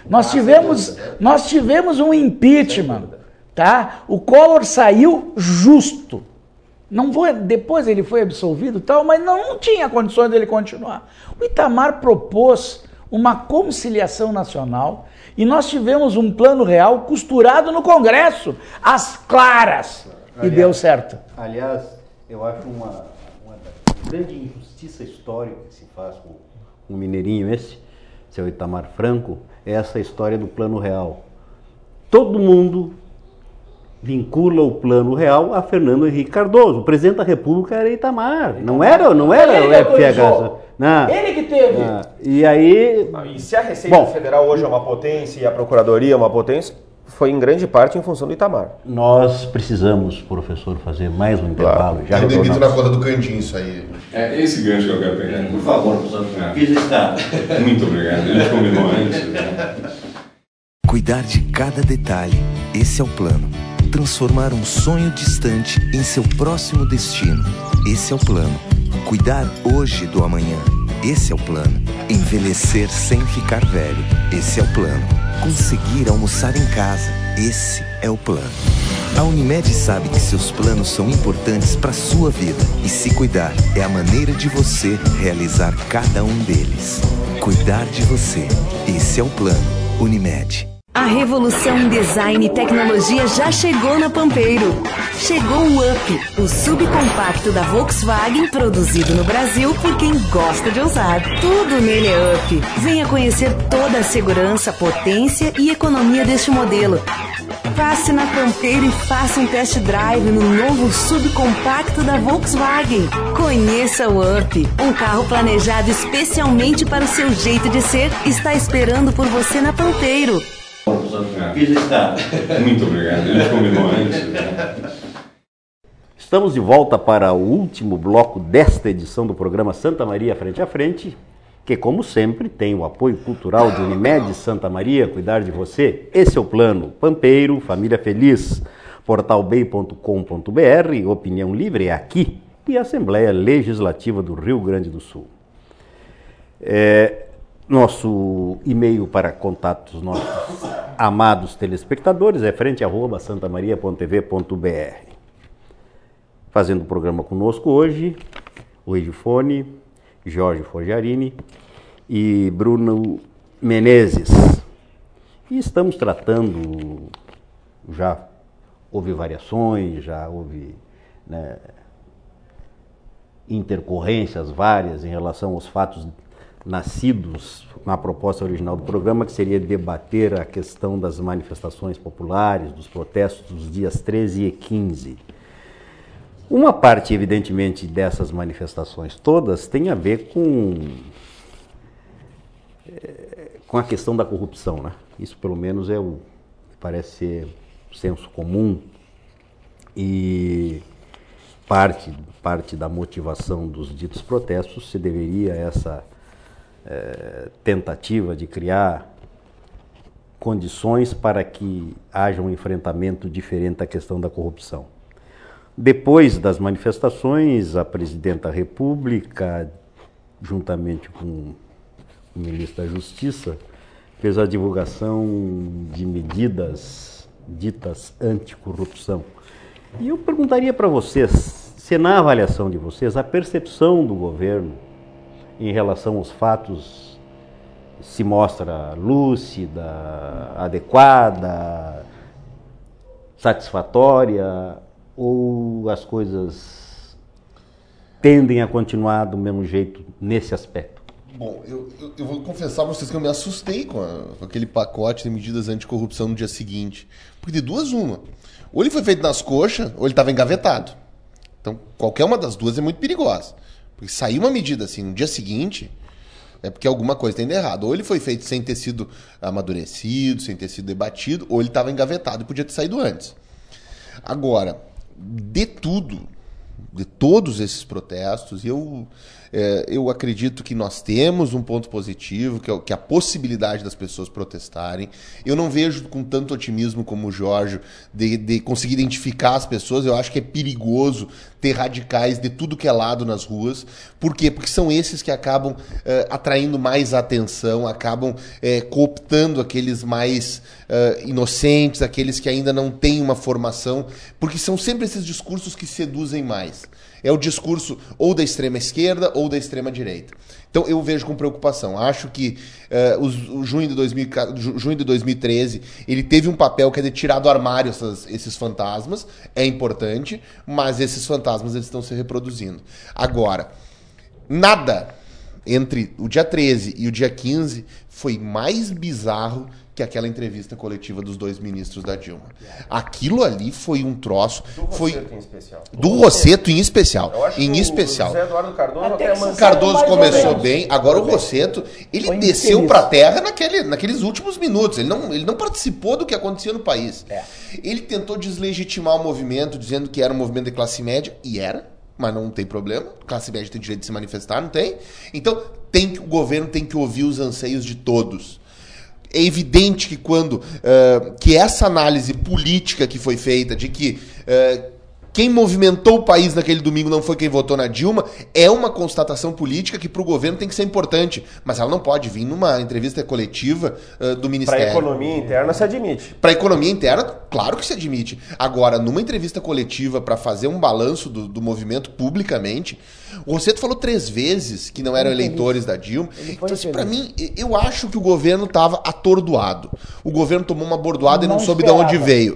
Speaker 8: Nós tivemos um impeachment, tá? O Collor saiu justo. Depois ele foi absolvido, tal, mas não tinha condições dele continuar. O Itamar propôs uma conciliação nacional e nós tivemos um plano real costurado no Congresso, às claras. e deu certo.
Speaker 6: Aliás, eu acho uma grande injustiça histórica que se faz com um mineirinho esse, seu Itamar Franco, é essa história do Plano Real. Todo mundo vincula o Plano Real a Fernando Henrique Cardoso. O presidente da República era Itamar, não era o FHC. Não.
Speaker 8: Ele que teve.
Speaker 6: E aí...
Speaker 7: E se a Receita Federal hoje é uma potência e a Procuradoria é uma potência, foi em grande parte em função do Itamar.
Speaker 6: Nós precisamos, professor, fazer mais um intervalo.
Speaker 3: Já demito na conta do cantinho isso aí.
Speaker 4: É esse gancho que eu quero pegar.
Speaker 2: Por favor, professor.
Speaker 4: Muito obrigado. A gente combinou antes.
Speaker 12: Cuidar de cada detalhe, esse é o plano. Transformar um sonho distante em seu próximo destino, esse é o plano. Cuidar hoje do amanhã, esse é o plano. Envelhecer sem ficar velho, esse é o plano. Conseguir almoçar em casa, esse é o plano. A Unimed sabe que seus planos são importantes para a sua vida e se cuidar é a maneira de você realizar cada um deles. Cuidar de você, esse é o plano. Unimed.
Speaker 9: A revolução em design e tecnologia já chegou na Pampeiro. Chegou o Up, o subcompacto da Volkswagen, produzido no Brasil por quem gosta de ousar. Tudo nele é Up. Venha conhecer toda a segurança, potência e economia deste modelo. Passe na Pampeiro e faça um test drive no novo subcompacto da Volkswagen. Conheça o Up, um carro planejado especialmente para o seu jeito de ser, está esperando por você na Pampeiro.
Speaker 4: Muito obrigado. A gente combinou antes.
Speaker 6: Estamos de volta para o último bloco desta edição do programa Santa Maria Frente a Frente, que, como sempre, tem o apoio cultural de Unimed Santa Maria, cuidar de você. Esse é o plano. Pampeiro, família feliz, portalbay.com.br, opinião livre é aqui, e Assembleia Legislativa do Rio Grande do Sul. Nosso e-mail para contatos nossos amados telespectadores é frente@santamaria.tv.br. Fazendo o programa conosco hoje, o Edifone, Jorge Forgiarini e Bruno Menezes. E estamos tratando, já houve variações, já houve intercorrências várias em relação aos fatos nascidos na proposta original do programa, que seria debater a questão das manifestações populares, dos protestos dos dias 13 e 15. Uma parte, evidentemente, dessas manifestações todas tem a ver com a questão da corrupção, né? Isso, pelo menos, parece ser o senso comum e parte da motivação dos ditos protestos se deveria a essa tentativa de criar condições para que haja um enfrentamento diferente da questão da corrupção. Depois das manifestações, a presidenta da República, juntamente com o ministro da Justiça, fez a divulgação de medidas ditas anticorrupção. E eu perguntaria para vocês, se na avaliação de vocês, a percepção do governo em relação aos fatos se mostra lúcida, adequada, satisfatória, ou as coisas tendem a continuar do mesmo jeito nesse aspecto?
Speaker 3: Bom, eu vou confessar para vocês que eu me assustei com aquele pacote de medidas anticorrupção no dia seguinte. Porque de duas, uma. Ou ele foi feito nas coxas, ou ele estava engavetado. Então, qualquer uma das duas é muito perigosa. Porque sair uma medida assim no dia seguinte é porque alguma coisa tem de errado. Ou ele foi feito sem ter sido amadurecido, sem ter sido debatido, ou ele estava engavetado e podia ter saído antes. Agora, de todos esses protestos, eu acredito que nós temos um ponto positivo, que é a possibilidade das pessoas protestarem. Eu não vejo com tanto otimismo como o Jorge de conseguir identificar as pessoas. Eu acho que é perigoso ter radicais de tudo que é lado nas ruas. Por quê? Porque são esses que acabam atraindo mais atenção, acabam cooptando aqueles mais inocentes, aqueles que ainda não têm uma formação, porque são sempre esses discursos que seduzem mais. mais. É o discurso ou da extrema esquerda ou da extrema direita. Então eu vejo com preocupação. Acho que o junho de 2013 ele teve um papel que é de tirar do armário esses fantasmas. É importante, mas esses fantasmas eles estão se reproduzindo. Agora, nada entre o dia 13 e o dia 15 foi mais bizarro que aquela entrevista coletiva dos 2 ministros da Dilma. Aquilo ali foi um troço.
Speaker 7: Do Rosseto em especial.
Speaker 3: Do Rosseto em especial.
Speaker 7: Eu acho
Speaker 3: em
Speaker 7: que
Speaker 3: especial.
Speaker 7: O José Eduardo Cardoso
Speaker 3: O Cardoso começou bem, agora o Rosseto, ele desceu para a terra naqueles últimos minutos. Ele não participou do que acontecia no país. Ele tentou deslegitimar o movimento, dizendo que era um movimento de classe média, e era, mas não tem problema. Classe média tem direito de se manifestar, não tem? Então, o governo tem que ouvir os anseios de todos. É evidente que que essa análise política que foi feita de que quem movimentou o país naquele domingo não foi quem votou na Dilma, é uma constatação política que para o governo tem que ser importante. Mas ela não pode vir numa entrevista coletiva do Ministério.
Speaker 7: Para a economia interna se admite.
Speaker 3: Para a economia interna, claro que se admite. Agora, numa entrevista coletiva para fazer um balanço do movimento publicamente, o Rosseto falou 3 vezes que não eram eleitores da Dilma. Então, assim, para mim, eu acho que o governo estava atordoado. O governo tomou uma bordoada e não soube de onde veio.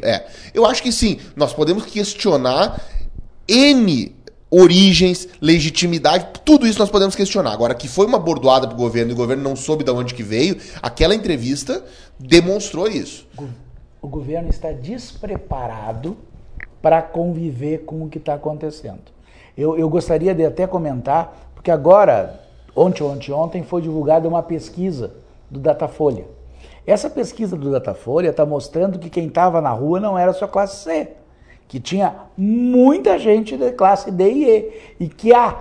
Speaker 3: Eu acho que sim, nós podemos questionar N origens, legitimidade, tudo isso nós podemos questionar. Agora, que foi uma bordoada pro governo e o governo não soube de onde que veio, aquela entrevista demonstrou isso.
Speaker 8: O governo está despreparado para conviver com o que está acontecendo. Eu gostaria de até comentar, porque agora, ontem foi divulgada uma pesquisa do Datafolha. Essa pesquisa do Datafolha está mostrando que quem estava na rua não era só classe C, que tinha muita gente de classe D e E, e que a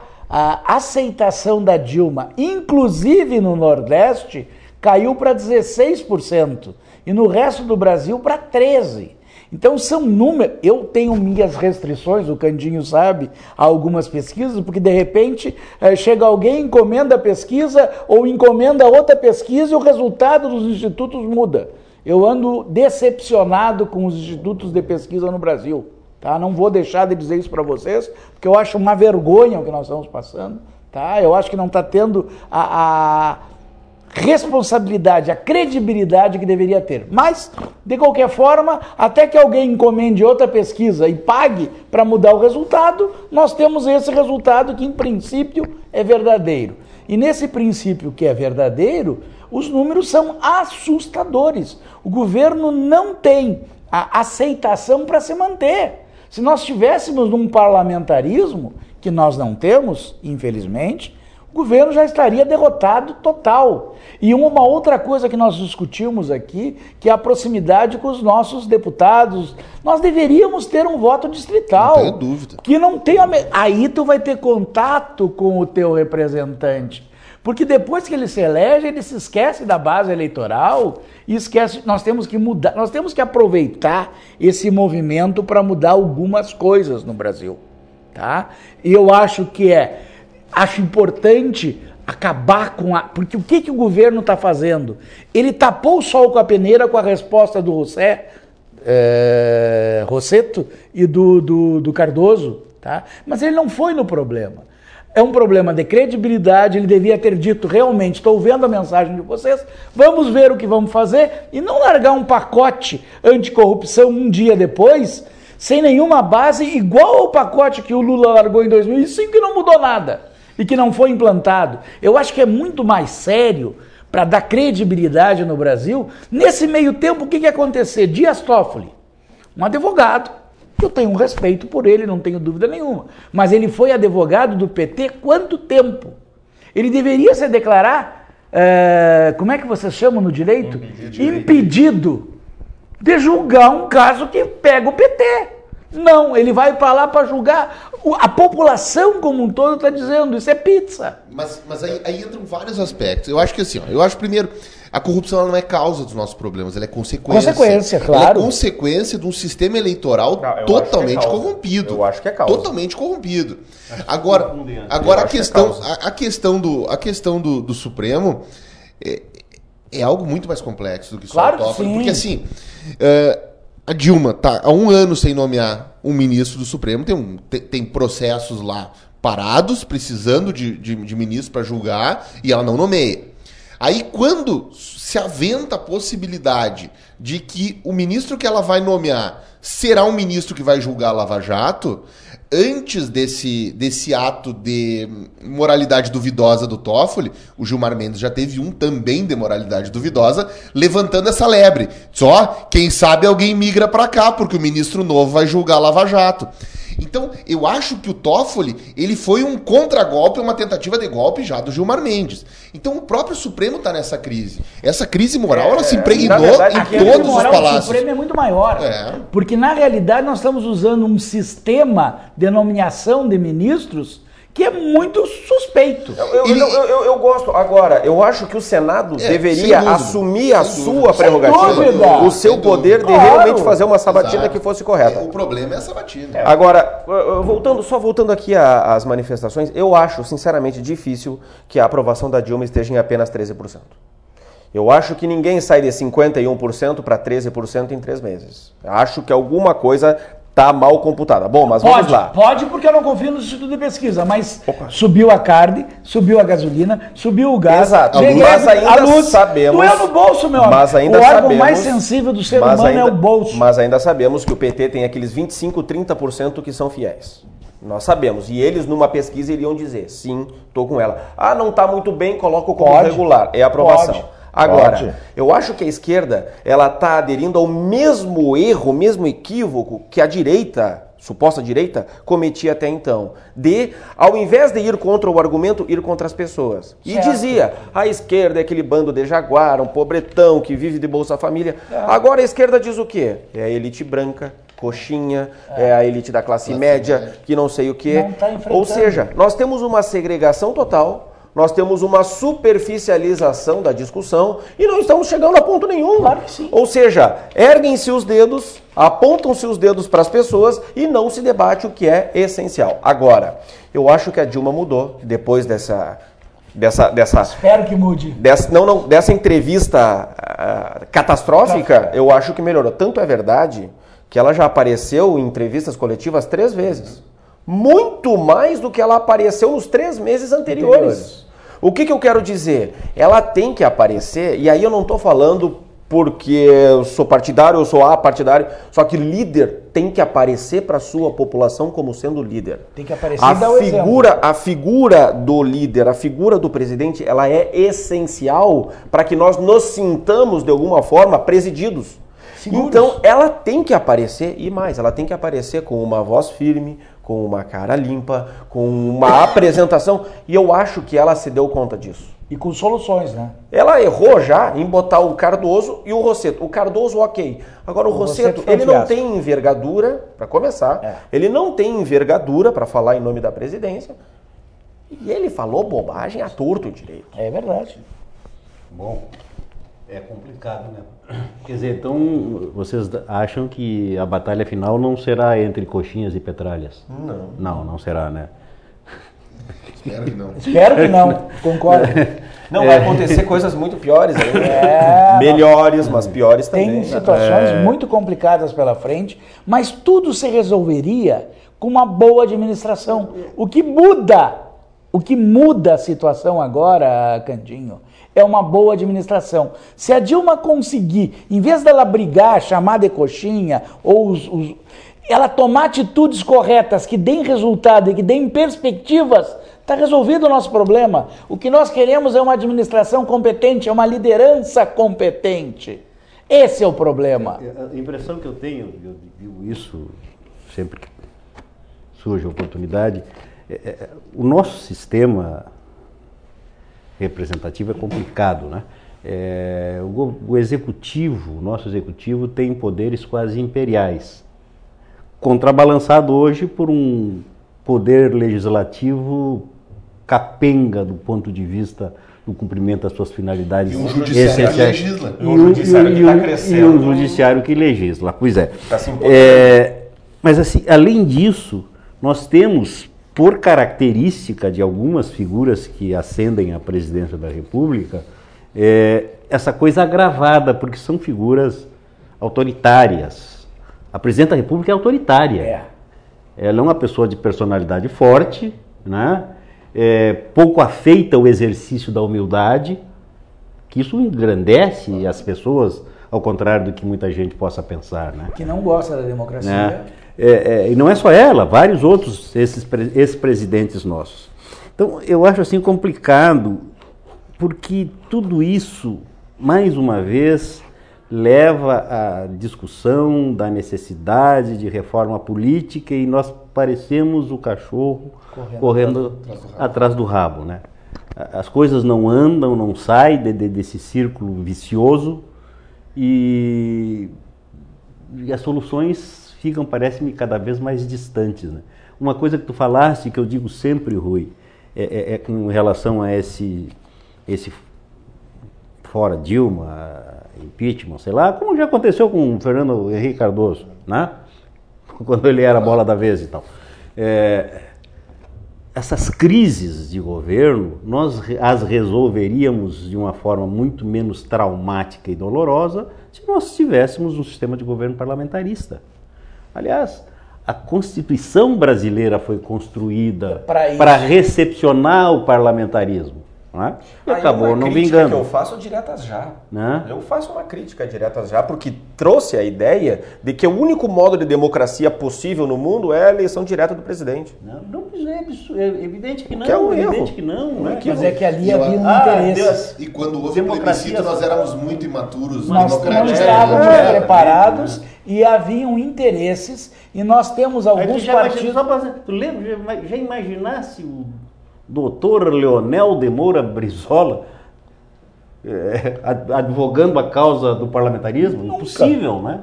Speaker 8: aceitação da Dilma, inclusive no Nordeste, caiu para 16%, e no resto do Brasil para 13%. Então são números, eu tenho minhas restrições, o Candinho sabe, a algumas pesquisas, porque de repente chega alguém, encomenda a pesquisa ou encomenda outra pesquisa e o resultado dos institutos muda. Eu ando decepcionado com os institutos de pesquisa no Brasil. Tá? Não vou deixar de dizer isso para vocês, porque eu acho uma vergonha o que nós estamos passando. Tá? Eu acho que não está tendo a responsabilidade, a credibilidade que deveria ter. Mas, de qualquer forma, até que alguém encomende outra pesquisa e pague para mudar o resultado, nós temos esse resultado que, em princípio, é verdadeiro. E nesse princípio que é verdadeiro, os números são assustadores. O governo não tem a aceitação para se manter. Se nós tivéssemos um parlamentarismo, que nós não temos, infelizmente, o governo já estaria derrotado total. E uma outra coisa que nós discutimos aqui, que é a proximidade com os nossos deputados. Nós deveríamos ter um voto distrital.
Speaker 3: Não tenho dúvida.
Speaker 8: Que não tem Aí tu vai ter contato com o teu representante. Porque depois que ele se elege, ele se esquece da base eleitoral e esquece. Nós temos que mudar, nós temos que aproveitar esse movimento para mudar algumas coisas no Brasil. Tá? E eu acho que acho importante acabar com porque o que o governo está fazendo? Ele tapou o sol com a peneira com a resposta do Rosseto e do Cardoso, tá? Mas ele não foi no problema. É um problema de credibilidade, ele devia ter dito realmente, estou vendo a mensagem de vocês, vamos ver o que vamos fazer e não largar um pacote anticorrupção um dia depois, sem nenhuma base, igual ao pacote que o Lula largou em 2005 e não mudou nada. E que não foi implantado. Eu acho que é muito mais sério para dar credibilidade no Brasil. Nesse meio tempo, o que ia acontecer? Dias Toffoli, um advogado, que eu tenho um respeito por ele, não tenho dúvida nenhuma, mas ele foi advogado do PT quanto tempo? Ele deveria se declarar, como é que vocês chamam no direito? Impedido de julgar um caso que pega o PT. Não, ele vai para lá para julgar. A população como um todo está dizendo, isso é pizza.
Speaker 3: Mas aí entram vários aspectos. Eu acho que assim, eu acho primeiro, a corrupção ela não é causa dos nossos problemas, ela é consequência.
Speaker 8: Consequência, claro.
Speaker 3: Ela é consequência de um sistema eleitoral totalmente corrompido.
Speaker 7: Eu acho que é causa.
Speaker 3: Totalmente corrompido. Agora a questão do Supremo é algo muito mais complexo do que só o Toffoli. Porque assim, A Dilma está há 1 ano sem nomear um ministro do Supremo, tem processos lá parados, precisando de ministro para julgar, e ela não nomeia. Aí, quando se aventa a possibilidade de que o ministro que ela vai nomear será um ministro que vai julgar a Lava Jato, antes desse ato de moralidade duvidosa do Toffoli, o Gilmar Mendes já teve um também de moralidade duvidosa, levantando essa lebre. Só, quem sabe alguém migra para cá, porque o ministro novo vai julgar a Lava Jato. Então, eu acho que o Toffoli, ele foi um contragolpe, uma tentativa de golpe já do Gilmar Mendes. Então, o próprio Supremo está nessa crise. Essa crise moral, ela se impregnou em todos os palácios.
Speaker 8: O Supremo é muito maior. Porque, na realidade, nós estamos usando um sistema de nomeação de ministros que é muito suspeito.
Speaker 7: Eu gosto. Agora, eu acho que o Senado deveria assumir a sua prerrogativa, o seu poder de realmente fazer uma sabatina que fosse correta.
Speaker 3: O problema é a sabatina.
Speaker 7: Agora, voltando aqui às manifestações, eu acho, sinceramente, difícil que a aprovação da Dilma esteja em apenas 13%. Eu acho que ninguém sai de 51% para 13% em 3 meses. Acho que alguma coisa está mal computada. Bom, mas vamos lá.
Speaker 8: Pode, porque eu não confio no Instituto de Pesquisa, mas subiu a carne, subiu a gasolina, subiu o gás.
Speaker 7: Exato. Mas ainda sabemos...
Speaker 8: Doeu no bolso, meu amigo. O órgão mais sensível do ser humano é o bolso.
Speaker 7: Mas ainda sabemos que o PT tem aqueles 25%, 30% que são fiéis. Nós sabemos. E eles, numa pesquisa, iriam dizer, sim, estou com ela. Ah, não está muito bem, coloco como regular. É a aprovação. Agora, eu acho que a esquerda, ela está aderindo ao mesmo erro, mesmo equívoco que a direita, suposta direita, cometia até então. Ao invés de ir contra o argumento, ir contra as pessoas. E dizia, a esquerda é aquele bando de jaguar, um pobretão que vive de Bolsa Família. Agora a esquerda diz o quê? É a elite branca, coxinha, é a elite da classe média, que não sei o quê. Ou seja, nós temos uma segregação total. Nós temos uma superficialização da discussão e não estamos chegando a ponto nenhum.
Speaker 8: Claro que sim.
Speaker 7: Ou seja, erguem-se os dedos, apontam-se os dedos para as pessoas e não se debate o que é essencial. Agora, eu acho que a Dilma mudou depois dessa
Speaker 8: Espero que mude.
Speaker 7: Dessa entrevista catastrófica, eu acho que melhorou. Tanto é verdade que ela já apareceu em entrevistas coletivas 3 vezes. Muito mais do que ela apareceu nos 3 meses anteriores. O que eu quero dizer? Ela tem que aparecer, e aí eu não estou falando porque eu sou partidário, eu sou apartidário, só que líder tem que aparecer para a sua população como sendo líder.
Speaker 8: Tem que aparecer e dar o exemplo.
Speaker 7: A figura do líder, a figura do presidente, ela é essencial para que nós nos sintamos, de alguma forma, presididos. Seguros. Então, ela tem que aparecer, e mais, ela tem que aparecer com uma voz firme, com uma cara limpa, com uma apresentação, e eu acho que ela se deu conta disso.
Speaker 8: E com soluções, né?
Speaker 7: Ela errou já em botar o Cardoso e o Rosseto. O Cardoso, ok. Agora, o Rosseto, ele não tem envergadura, para começar, ele não tem envergadura para falar em nome da presidência, e ele falou bobagem a torto direito.
Speaker 8: É verdade.
Speaker 6: Bom, é complicado, né? Quer dizer, então, vocês acham que a batalha final não será entre coxinhas e petralhas? Não será, né?
Speaker 3: Espero que não.
Speaker 8: Espero que não, concordo.
Speaker 7: Não, vai acontecer coisas muito piores ainda. Melhores, mas piores também.
Speaker 8: Tem situações muito complicadas pela frente, mas tudo se resolveria com uma boa administração. O que muda a situação agora, Candinho, é uma boa administração. Se a Dilma conseguir, em vez dela brigar, chamar de coxinha, ou ela tomar atitudes corretas que deem resultado e que deem perspectivas, está resolvido o nosso problema. O que nós queremos é uma administração competente, é uma liderança competente. Esse é o problema.
Speaker 6: A impressão que eu tenho, eu digo isso sempre que surge a oportunidade, o nosso sistema representativo é complicado, né? O executivo, o nosso executivo tem poderes quase imperiais, contrabalançado hoje por um poder legislativo capenga do ponto de vista do cumprimento das suas finalidades essenciais. E um judiciário que legisla. Pois é. Mas assim, além disso, nós temos, por característica de algumas figuras que ascendem à presidência da República, essa coisa agravada, porque são figuras autoritárias, A presidente da República é autoritária. Ela é uma pessoa de personalidade forte, né? Pouco afeita ao exercício da humildade, que isso engrandece as pessoas, ao contrário do que muita gente possa pensar, né?
Speaker 8: Que não gosta da democracia.
Speaker 6: Né? E não é só ela, vários outros esses presidentes nossos. Então, eu acho assim complicado, porque tudo isso, mais uma vez, leva à discussão da necessidade de reforma política e nós parecemos o cachorro correndo atrás do rabo, né? As coisas não andam, não saem desse círculo vicioso e as soluções ficam, parece-me, cada vez mais distantes, né? Uma coisa que tu falaste, que eu digo sempre, Rui, com relação a esse fora Dilma, impeachment, sei lá, como já aconteceu com o Fernando Henrique Cardoso, né? Quando ele era a bola da vez e tal. Essas crises de governo, nós as resolveríamos de uma forma muito menos traumática e dolorosa se nós tivéssemos um sistema de governo parlamentarista. Aliás, a Constituição brasileira foi construída para recepcionar o parlamentarismo. Né? E acabou não vingando.
Speaker 7: Que eu faço diretas já.
Speaker 6: Né?
Speaker 7: Eu faço uma crítica diretas já, porque trouxe a ideia de que o único modo de democracia possível no mundo é a eleição direta do presidente.
Speaker 6: Não é evidente que não.
Speaker 7: Que é um
Speaker 6: evidente
Speaker 7: erro.
Speaker 6: Que não. Né?
Speaker 8: Mas é que ali havia um interesse.
Speaker 3: E quando houve o plebiscito, nós éramos muito imaturos.
Speaker 8: Nós não estávamos preparados e haviam interesses, e nós temos alguns partidos...
Speaker 6: Tu lembra, já imaginasse o doutor Leonel de Moura Brizola advogando a causa do parlamentarismo?
Speaker 8: Nunca.
Speaker 6: Impossível, né?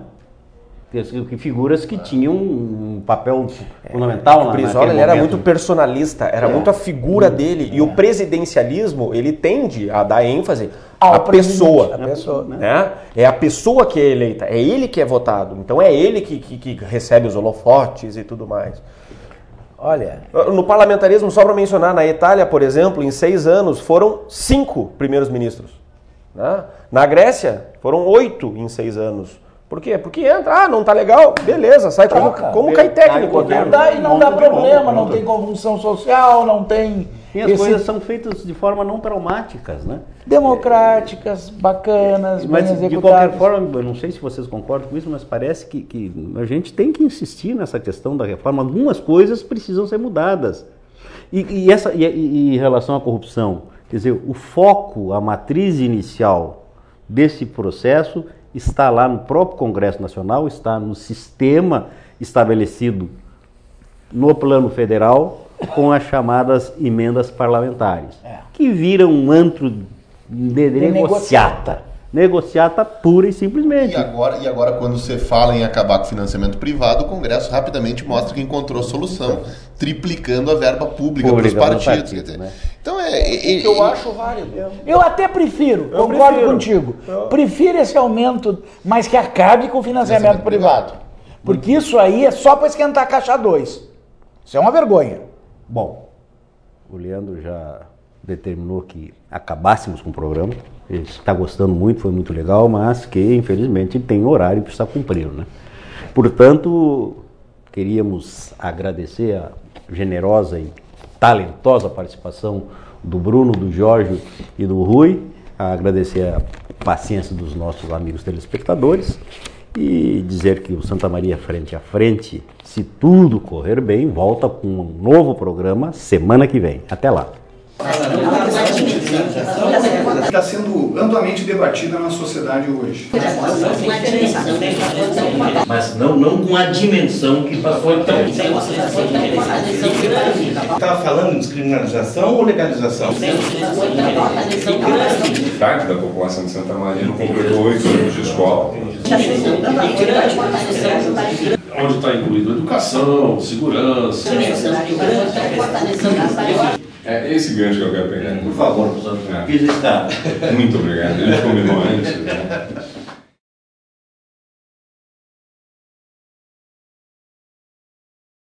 Speaker 6: Figuras que tinham um papel fundamental.
Speaker 7: O Brizola ele era muito personalista, era muito a figura dele, e o presidencialismo ele tende a dar ênfase à pessoa. Né? É a pessoa que é eleita, é ele que é votado, então é ele que recebe os holofotes e tudo mais.
Speaker 8: Olha,
Speaker 7: no parlamentarismo, só para mencionar, na Itália, por exemplo, em 6 anos foram 5 primeiros ministros. Né? Na Grécia foram 8 em 6 anos. Por quê? Porque entra, não tá legal, beleza, sai como cai técnico.
Speaker 8: Não dá problema, não tem convulsão social, não tem...
Speaker 6: E as coisas são feitas de forma não traumáticas, né?
Speaker 8: Democráticas, bacanas, bem executadas.
Speaker 6: De qualquer forma, eu não sei se vocês concordam com isso, mas parece que a gente tem que insistir nessa questão da reforma. Algumas coisas precisam ser mudadas. E em relação à corrupção, quer dizer, o foco, a matriz inicial desse processo está lá no próprio Congresso Nacional, está no sistema estabelecido no plano federal, com as chamadas emendas parlamentares, que viram um antro de negociata. Negociata pura e simplesmente.
Speaker 3: E agora, quando você fala em acabar com o financiamento privado, o Congresso rapidamente mostra que encontrou solução, triplicando a verba pública para os partidos. Quer dizer, né? Então
Speaker 7: que eu acho válido.
Speaker 8: Eu até prefiro, concordo contigo. Prefiro esse aumento, mas que acabe com o financiamento privado. Porque isso aí é só para esquentar a caixa 2. Isso é uma vergonha.
Speaker 6: Bom, o Leandro já determinou que acabássemos com o programa. Ele está gostando muito, foi muito legal, mas que infelizmente tem horário para estar cumprindo, né? Portanto, queríamos agradecer a generosa e talentosa participação do Bruno, do Jorge e do Rui, agradecer a paciência dos nossos amigos telespectadores e dizer que o Santa Maria Frente a Frente, se tudo correr bem, volta com um novo programa semana que vem. Até lá.
Speaker 1: Está sendo amplamente debatida na sociedade hoje.
Speaker 2: Mas não com a dimensão que foi tão...
Speaker 13: Estava falando de descriminalização ou legalização?
Speaker 4: Parte da população de Santa Maria não completou 8 anos de escola.
Speaker 5: Onde está incluído educação, segurança.
Speaker 4: É esse gancho que eu quero pegar.
Speaker 2: Por favor, professor. Fiz está.
Speaker 4: Muito obrigado. A gente combinou antes.